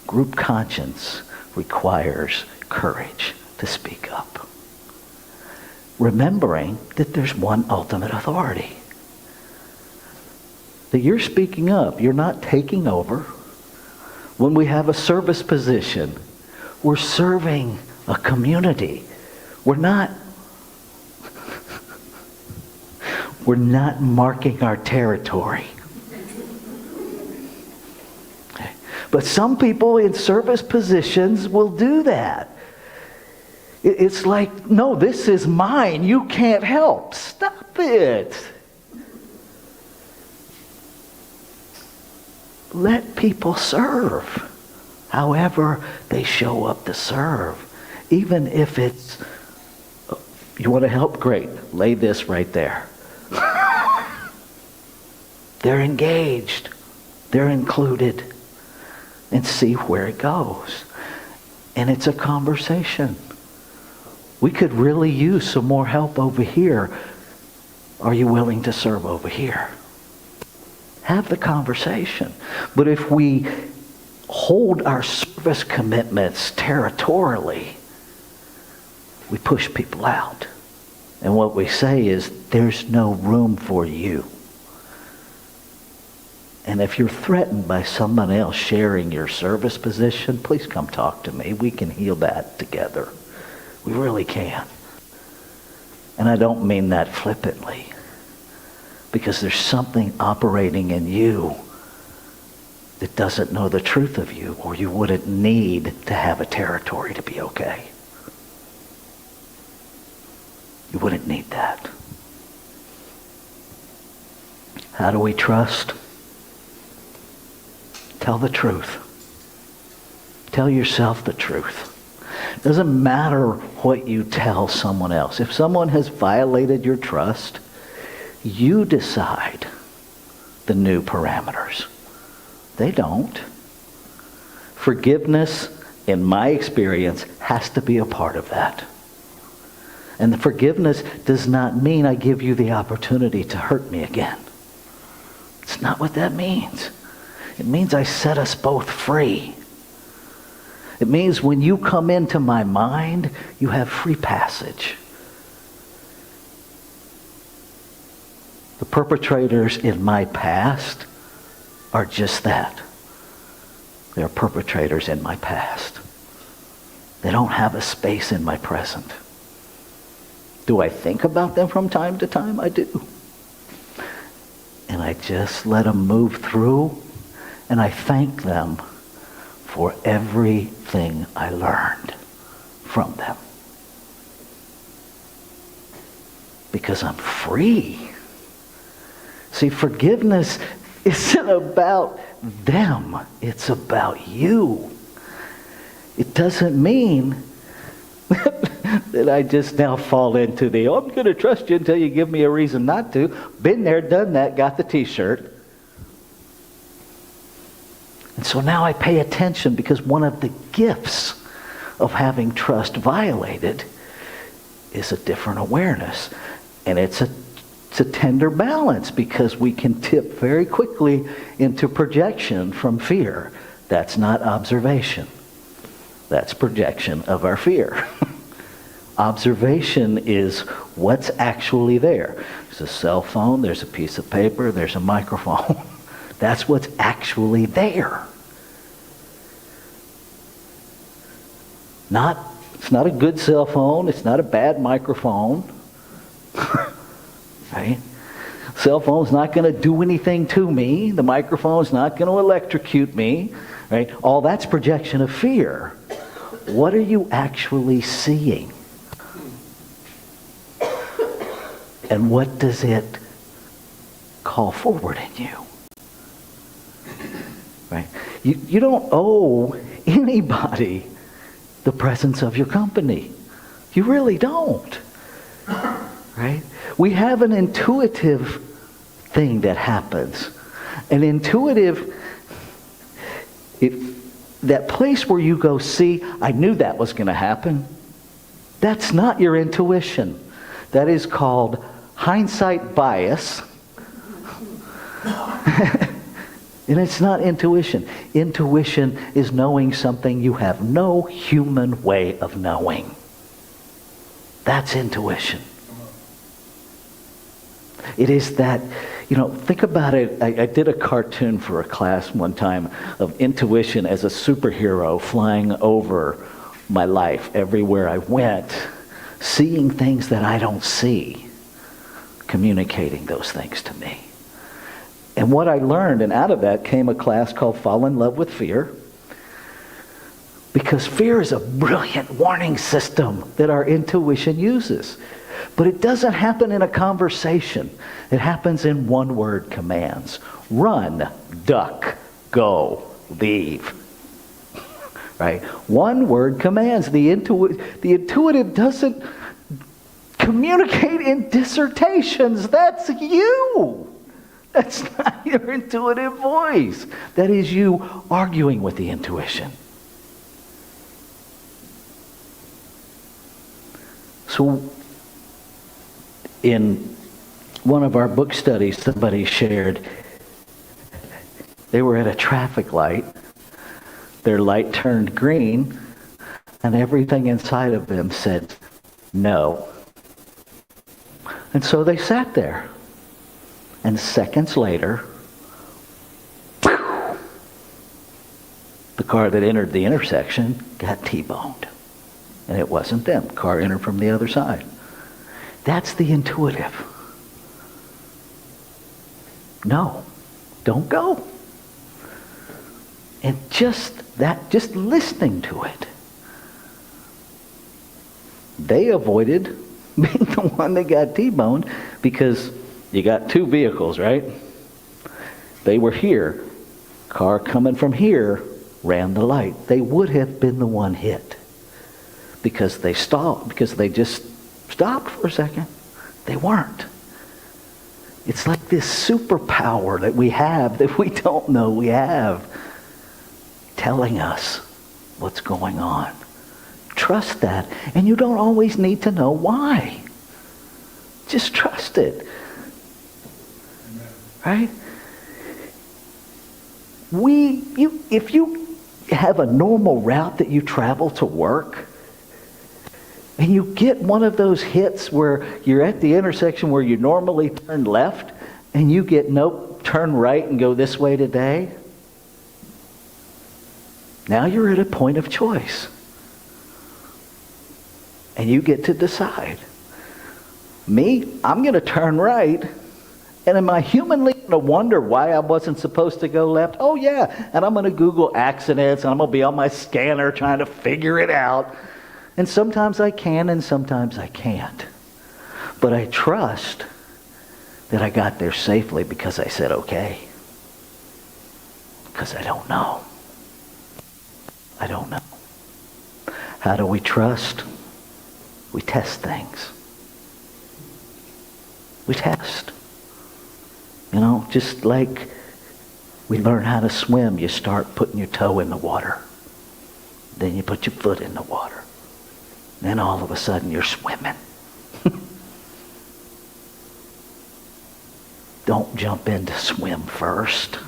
Group conscience requires courage to speak up. Remembering that there's one ultimate authority. That you're speaking up. You're not taking over. When we have a service position, we're serving a community. We're not marking our territory. But some people in service positions will do that. It's like, no, this is mine. You can't help. Stop it. Let people serve however they show up to serve. Even if it's, you want to help? Great. Lay this right there. They're engaged. They're included. And see where it goes. And it's a conversation. We could really use some more help over here. Are you willing to serve over here? Have the conversation. But if we hold our service commitments territorially, we push people out. And what we say is, there's no room for you. And if you're threatened by someone else sharing your service position, please come talk to me. We can heal that together. We really can. And I don't mean that flippantly, because there's something operating in you that doesn't know the truth of you, or you wouldn't need to have a territory to be okay. You wouldn't need that. How do we trust? Tell the truth. Tell yourself the truth. It doesn't matter what you tell someone else. If someone has violated your trust, you decide the new parameters. They don't. Forgiveness, in my experience, has to be a part of that. And the forgiveness does not mean I give you the opportunity to hurt me again. It's not what that means. It means I set us both free. It means when you come into my mind, you have free passage. The perpetrators in my past are just that. They're perpetrators in my past. They don't have a space in my present. Do I think about them from time to time? I do. And I just let them move through, and I thank them for everything I learned from them. Because I'm free. See, forgiveness isn't about them. It's about you. It doesn't mean that I just now fall into the, I'm going to trust you until you give me a reason not to. Been there, done that, got the t-shirt. And so now I pay attention, because one of the gifts of having trust violated is a different awareness. And it's a tender balance, because we can tip very quickly into projection from fear. That's not observation. That's projection of our fear. Observation is what's actually there. There's a cell phone, there's a piece of paper, there's a microphone. That's what's actually there. It's not a good cell phone, it's not a bad microphone. Right? Cell phone's not going to do anything to me. The microphone's not going to electrocute me. Right? All that's projection of fear. What are you actually seeing? And what does it call forward in you? Right? You don't owe anybody the presence of your company. You really don't. Right? We have an intuitive thing that happens. An intuitive, that place where you go, see, I knew that was going to happen. That's not your intuition. That is called hindsight bias. And it's not intuition. Intuition is knowing something you have no human way of knowing. That's intuition. It is that, think about it. I did a cartoon for a class one time of intuition as a superhero flying over my life everywhere I went, seeing things that I don't see, communicating those things to me. And what I learned, and out of that came a class called Fall in Love with Fear, because fear is a brilliant warning system that our intuition uses. But it doesn't happen in a conversation. It happens in one-word commands. Run, duck, go, leave. Right? One-word commands. The intuitive doesn't communicate in dissertations. That's you. That's not your intuitive voice. That is you arguing with the intuition. So, in one of our book studies, somebody shared, they were at a traffic light, their light turned green, and everything inside of them said no. And so they sat there. And seconds later, the car that entered the intersection got T-boned. And it wasn't them. The car entered from the other side. That's the intuitive. No, don't go. And just listening to it. They avoided being the one that got T-boned because you got two vehicles, right? They were here. Car coming from here ran the light. They would have been the one hit because they stopped, because they just stopped for a second. They weren't. It's like this superpower that we have that we don't know we have, telling us what's going on. Trust that. And you don't always need to know why. Just trust it. Right? If you have a normal route that you travel to work, and you get one of those hits where you're at the intersection where you normally turn left, and you get, nope, turn right and go this way today, now you're at a point of choice. And you get to decide. Me, I'm going to turn right. And am I humanly going to wonder why I wasn't supposed to go left? Oh, yeah. And I'm going to Google accidents, and I'm going to be on my scanner trying to figure it out. And sometimes I can, and sometimes I can't. But I trust that I got there safely because I said okay. Because I don't know. I don't know. How do we trust? We test things. We test. You know, just like we learn how to swim, you start putting your toe in the water. Then you put your foot in the water. Then all of a sudden you're swimming. Don't jump in to swim first.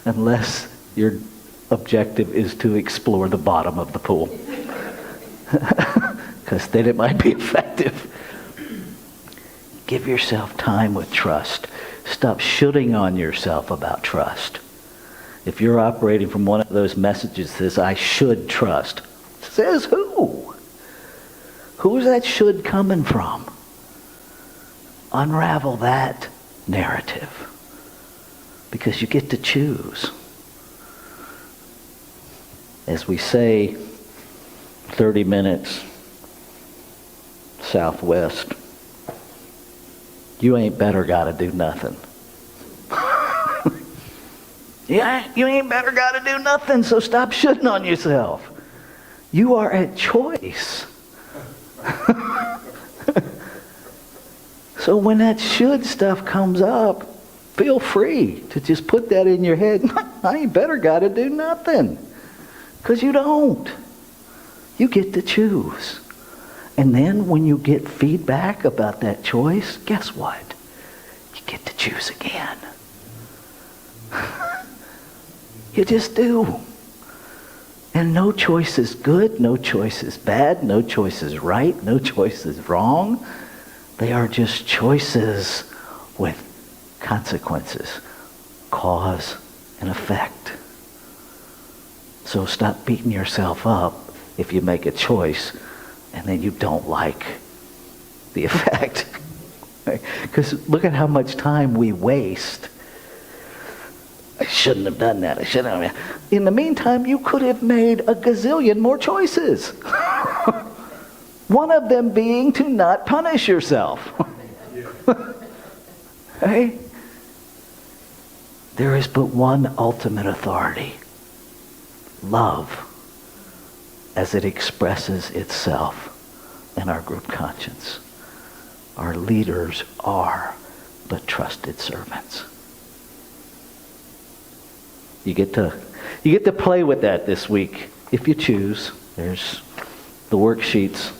Unless your objective is to explore the bottom of the pool. Because then it might be effective. Give yourself time with trust. Stop shooting on yourself about trust. If you're operating from one of those messages that says, I should trust, says who? Who's that should coming from? Unravel that narrative. Because you get to choose. As we say, 30 minutes southwest, you ain't better gotta do nothing. Yeah, you ain't better gotta do nothing, so stop shitting on yourself. You are at choice. So when that should stuff comes up, feel free to just put that in your head. I ain't better gotta do nothing. Because you don't. You get to choose. And then when you get feedback about that choice, guess what? You get to choose again. You just do. And no choice is good, no choice is bad, no choice is right, no choice is wrong. They are just choices with consequences, cause and effect. So stop beating yourself up if you make a choice and then you don't like the effect. Because look at how much time we waste. I shouldn't have done that. I shouldn't have. In the meantime, you could have made a gazillion more choices. One of them being to not punish yourself. Hey? There is but one ultimate authority. Love, as it expresses itself in our group conscience. Our leaders are but trusted servants. You get to play with that this week if you choose. There's the worksheets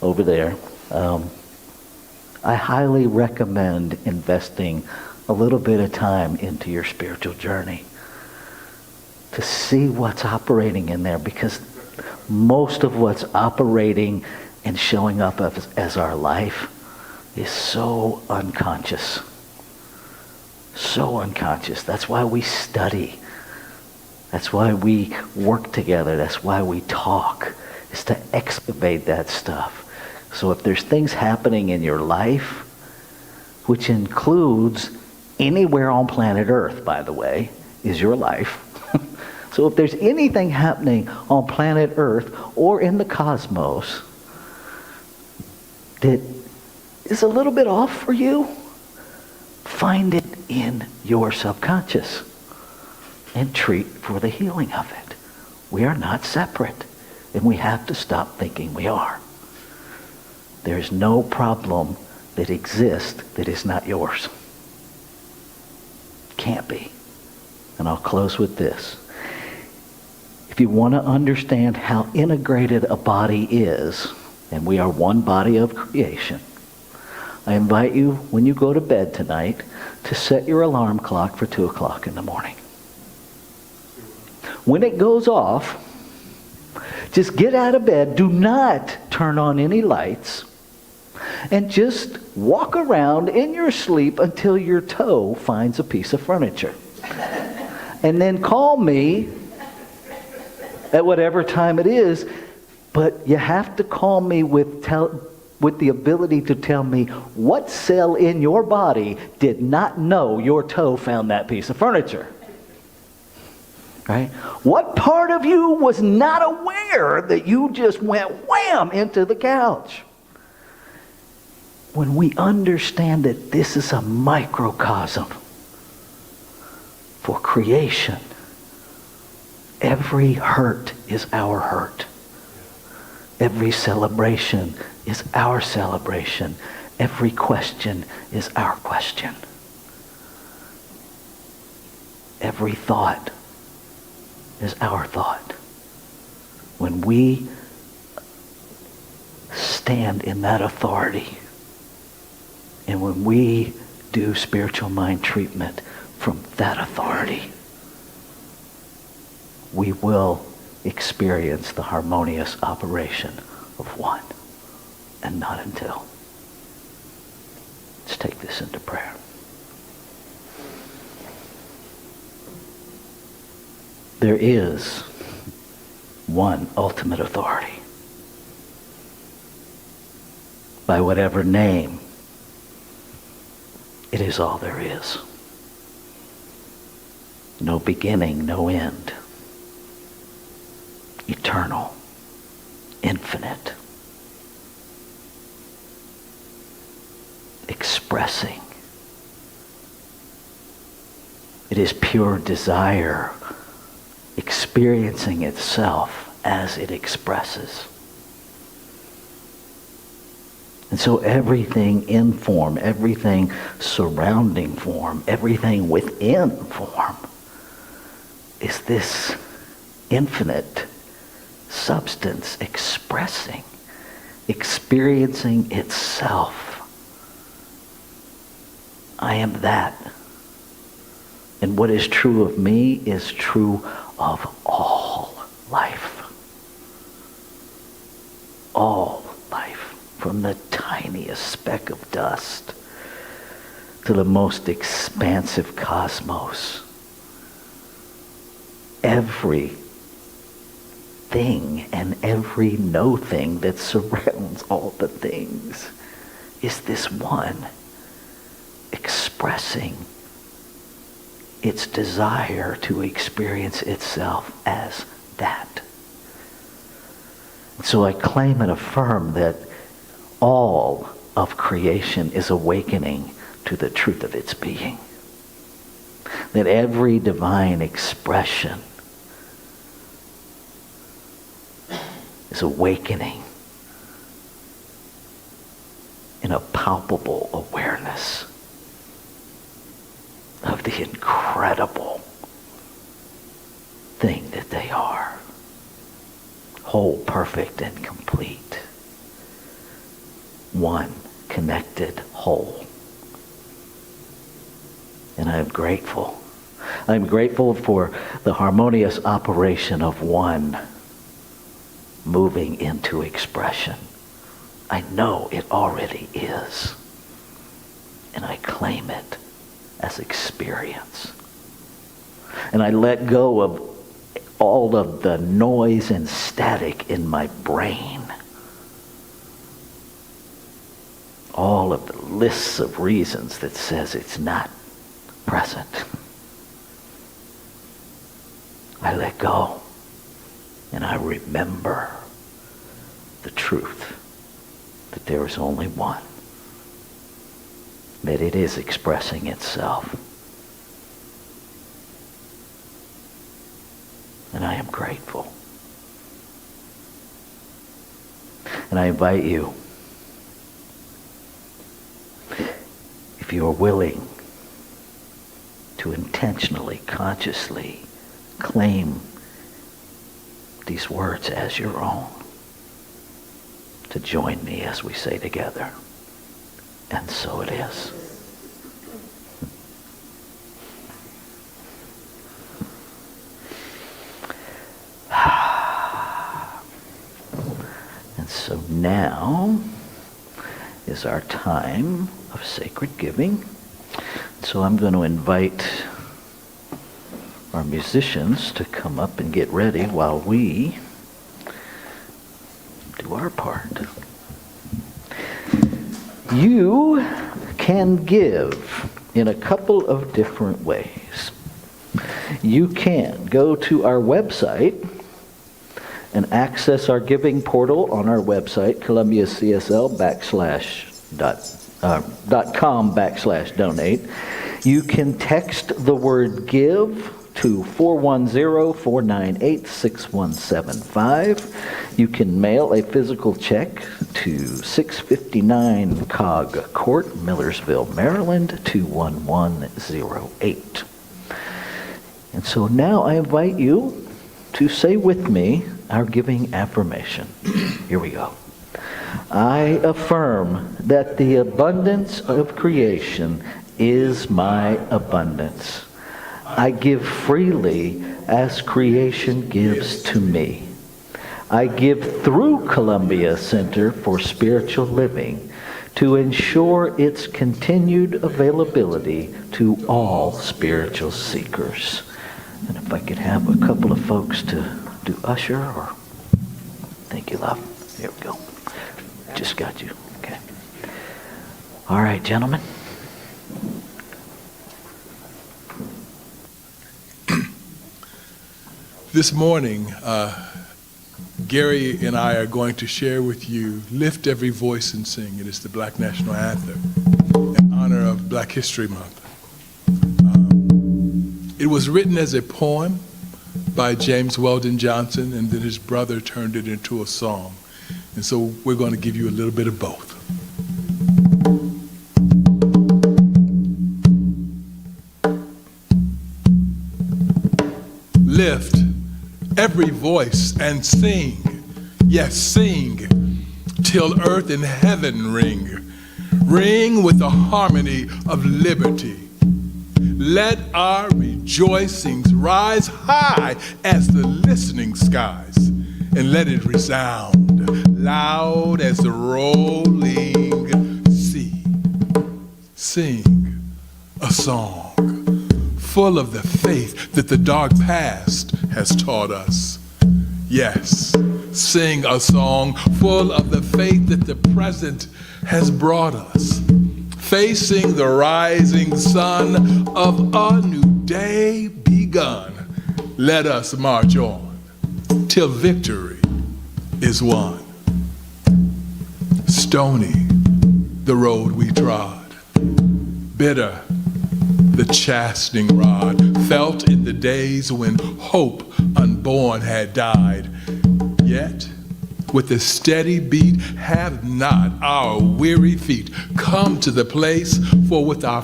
over there. I highly recommend investing a little bit of time into your spiritual journey to see what's operating in there, because most of what's operating and showing up as our life is so unconscious. So unconscious. That's why we study. That's why we work together. That's why we talk. is to excavate that stuff. So if there's things happening in your life, which includes anywhere on planet Earth, by the way, is your life. So if there's anything happening on planet Earth or in the cosmos that is a little bit off for you, find it in your subconscious and treat for the healing of it. We are not separate, and we have to stop thinking we are. There's no problem that exists that is not yours. Can't be. And I'll close with this. If you want to understand how integrated a body is, and we are one body of creation, I invite you, when you go to bed tonight, to set your alarm clock for 2 o'clock in the morning. When it goes off, just get out of bed. Do not turn on any lights. And just walk around in your sleep until your toe finds a piece of furniture. And then call me at whatever time it is. But you have to call me with the ability to tell me what cell in your body did not know your toe found that piece of furniture. Right? What part of you was not aware that you just went wham into the couch? When we understand that this is a microcosm for creation, every hurt is our hurt. Every celebration is our celebration. Every question is our question. Every thought is our thought. When we stand in that authority, and when we do spiritual mind treatment from that authority, we will experience the harmonious operation of one, and not until. Let's take this into prayer. There is one ultimate authority. By whatever name, it is all there is. No beginning, no end. Eternal, infinite, expressing. It is pure desire, experiencing itself as it expresses. And so everything in form, everything surrounding form, everything within form is this infinite substance expressing, experiencing itself. I am that. And what is true of me is true of all life. All life. From the tiniest speck of dust to the most expansive cosmos. Every thing and every no thing that surrounds all the things is this one expressing its desire to experience itself as that. So I claim and affirm that all of creation is awakening to the truth of its being. That every divine expression is awakening in a palpable awareness of the incredible thing that they are. Whole, perfect, and complete. One connected whole. And I am grateful. I'm grateful for the harmonious operation of one moving into expression. I know it already is. And I claim it as experience. And I let go of all of the noise and static in my brain. All of the lists of reasons that says it's not present. I let go and I remember the truth that there is only one, that it is expressing itself. And I am grateful. And I invite you, if you are willing to intentionally, consciously claim these words as your own, to join me as we say together, and so it is. And so now is our time of sacred giving. So I'm going to invite our musicians to come up and get ready while we do our part. You can give in a couple of different ways. You can go to our website and access our giving portal on our website, columbiacsl.com/donate. You can text the word give to 410-498-6175. You can mail a physical check to 659 Cog Court, Millersville, Maryland, 21108. And so now I invite you to say with me our giving affirmation. Here we go. I affirm that the abundance of creation is my abundance. I give freely as creation gives to me. I give through Columbia Center for Spiritual Living to ensure its continued availability to all spiritual seekers. And if I could have a couple of folks to do usher, or thank you, love. Here we go. Just got you. Okay. All right, gentlemen. This morning, Gary and I are going to share with you Lift Every Voice and Sing. It is the Black National Anthem in honor of Black History Month. It was written as a poem by James Weldon Johnson, and then his brother turned it into a song. And so we're going to give you a little bit of both. Lift every voice and sing, yes, sing, till earth and heaven ring, ring with the harmony of liberty. Let our rejoicings rise high as the listening skies, and let it resound loud as the rolling sea. Sing a song full of the faith that the dark past has taught us. Yes, sing a song full of the faith that the present has brought us. Facing the rising sun of a new day begun, let us march on till victory is won. Stony the road we trod, bitter the chastening rod, felt in the days when hope unborn had died. Yet, with a steady beat, have not our weary feet come to the place for which our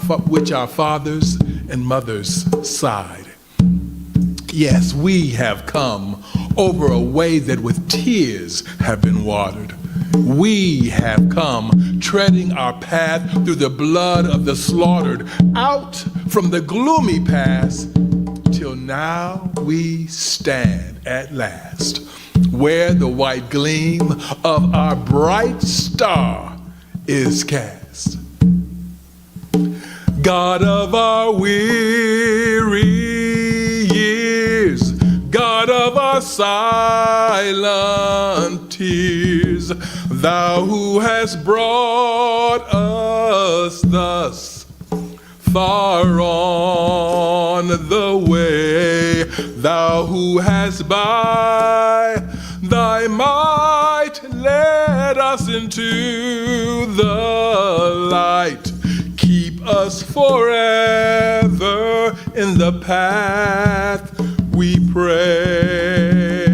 fathers and mothers sighed. Yes, we have come over a way that with tears have been watered. We have come treading our path through the blood of the slaughtered, out from the gloomy past, till now we stand at last, where the white gleam of our bright star is cast. God of our weary years, God God of our silent tears, thou who hast brought us thus far on the way, thou who hast by thy might led us into the light, keep us forever in the path we pray,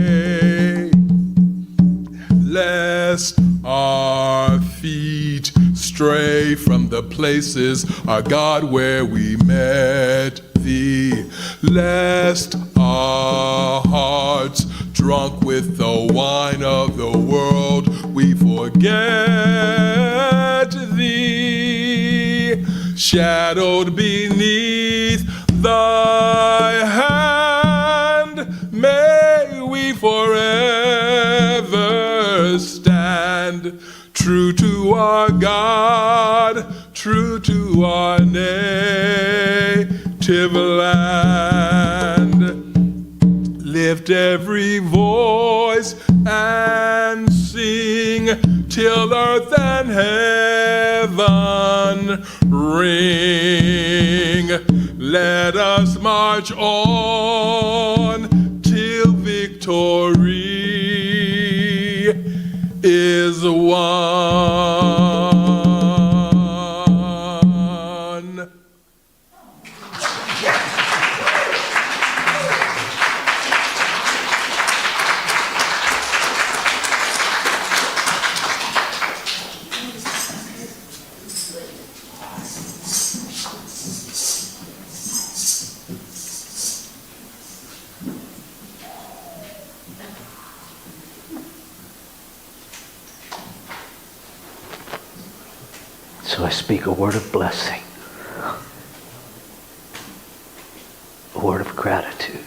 lest our feet stray from the places, our God, where we met thee, lest our hearts, drunk with the wine of the world, we forget thee, shadowed beneath thy hand, may we forever stand, true to our God, true to our native land. Lift every voice and sing till earth and heaven ring. Let us march on till victory is won. So I speak a word of blessing, a word of gratitude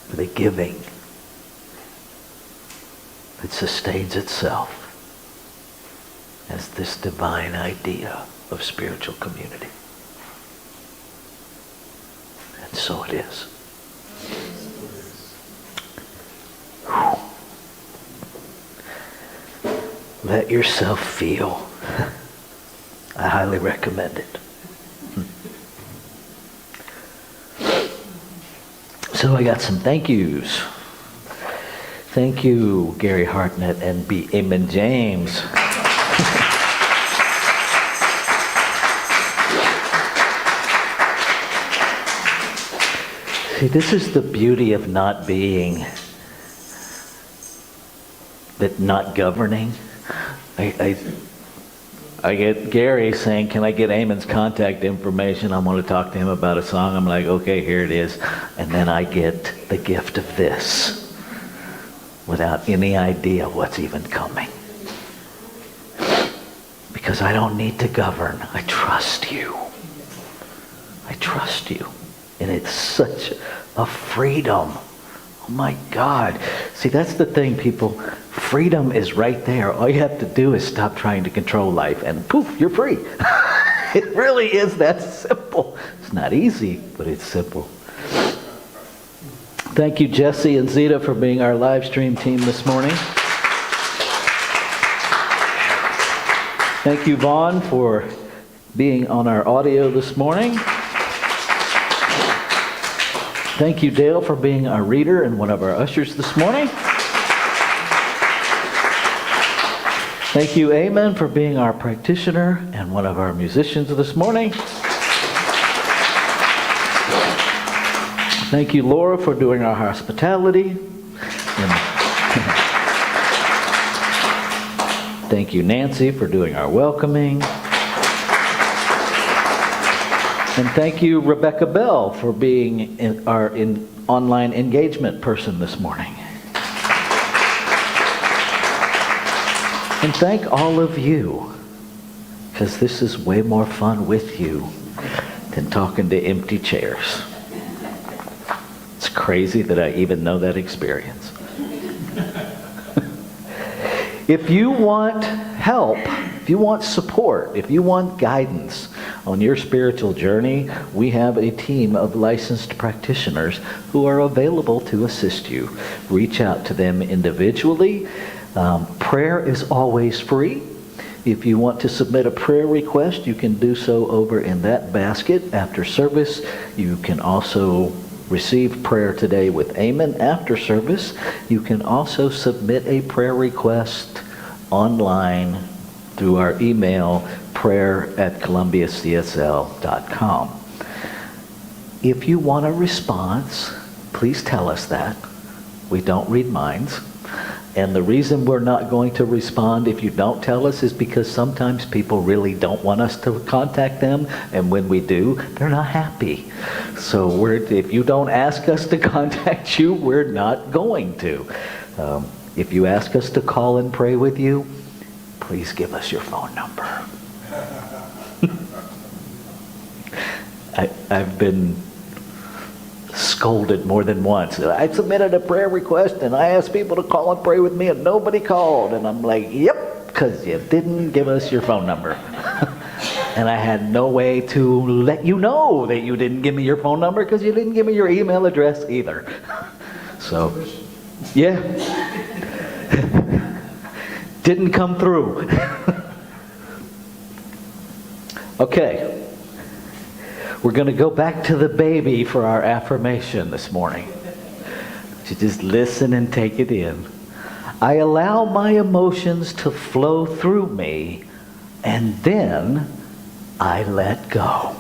for the giving that sustains itself as this divine idea of spiritual community. And so it is. Whew. Let yourself feel. I highly recommend it. So I got some thank yous. Thank you, Gary Hartnett and B. Amen James. See, this is the beauty of not being, that not governing. I get Gary saying, can I get Eamon's contact information? I want to talk to him about a song. I'm like, okay, here it is. And then I get the gift of this without any idea what's even coming. Because I don't need to govern. I trust you. I trust you. And it's such a freedom. Oh my God. See, that's the thing, people. Freedom is right there. All you have to do is stop trying to control life and poof, you're free. It really is that simple. It's not easy, but it's simple. Thank you, Jesse and Zita, for being our live stream team this morning. Thank you, Vaughn, for being on our audio this morning. Thank you, Dale, for being our reader and one of our ushers this morning. Thank you, Amen, for being our practitioner and one of our musicians this morning. Thank you, Laura, for doing our hospitality. And thank you, Nancy, for doing our welcoming. And thank you, Rebecca Bell, for being our online engagement person this morning. And thank all of you, because this is way more fun with you than talking to empty chairs. It's crazy that I even know that experience. If you want help, if you want support, if you want guidance On your spiritual journey, we have a team of licensed practitioners who are available to assist you. Reach out to them individually. Prayer is always free. If you want to submit a prayer request, you can do so over in that basket after service. You can also receive prayer today with Amen after service. You can also submit a prayer request online through our email, prayer@columbiacsl.com. If you want a response, please tell us that. We don't read minds. And the reason we're not going to respond if you don't tell us is because sometimes people really don't want us to contact them, and when we do, they're not happy. So if you don't ask us to contact you, we're not going to. If you ask us to call and pray with you, please give us your phone number. I've been scolded more than once. I submitted a prayer request and I asked people to call and pray with me and nobody called. And I'm like, yep, because you didn't give us your phone number. And I had no way to let you know that you didn't give me your phone number because you didn't give me your email address either. So, yeah. Didn't come through. Okay. We're going to go back to the baby for our affirmation this morning. So just listen and take it in. I allow my emotions to flow through me, and then I let go.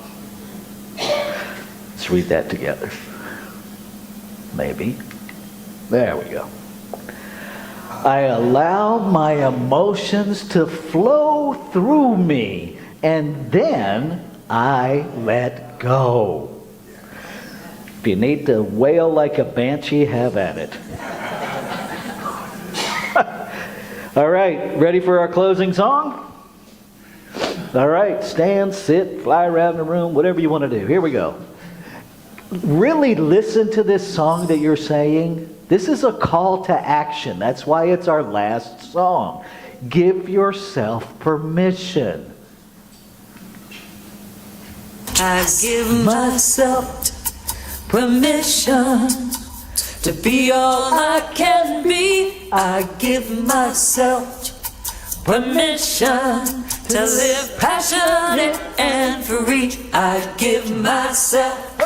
Let's read that together. Maybe. There we go. I allow my emotions to flow through me, and then I let go. If you need to wail like a banshee, have at it. All right, ready for our closing song? All right, stand, sit, fly around the room, whatever you want to do. Here we go. Really listen to this song that you're saying. This is a call to action. That's why it's our last song. Give yourself permission. I give myself permission to be all I can be. I give myself permission to live passionate and free. I give myself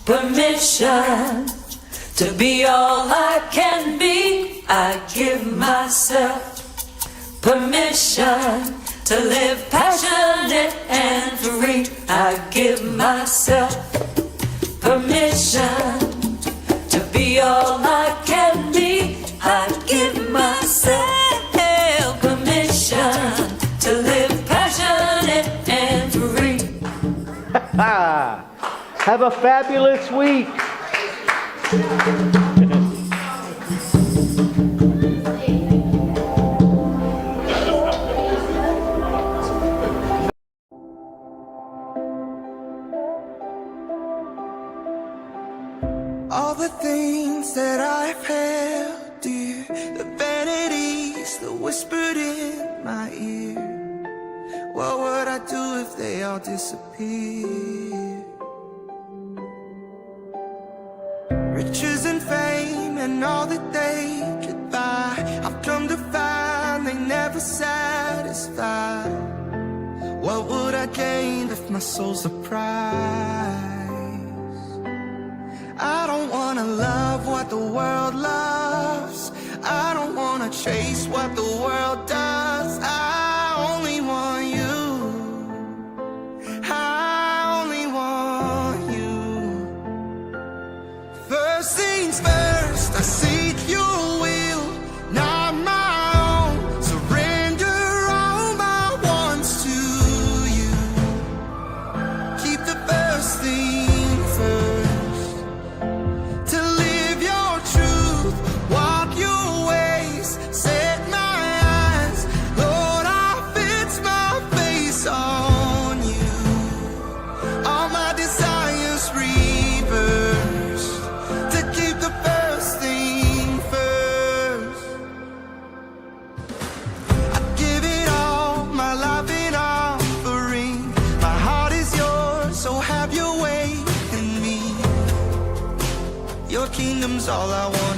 permission to be all I can be. I give myself permission to live passionate and free. I give myself permission to be all I can be. I give myself permission to live passionate and free. Have a fabulous week. All the things that I've held dear, the vanities that whispered in my ear, what would I do if they all disappeared? Riches and fame and all that they could buy, I've come to find they never satisfy. What would I gain if my soul's a prize? I don't wanna love what the world loves. I don't wanna chase what the world does. I only want you. I only want you. First things first, I seek your will, not my own. Surrender all my wants to you. Keep the first thing first. To live your truth, walk your ways, set my eyes all I want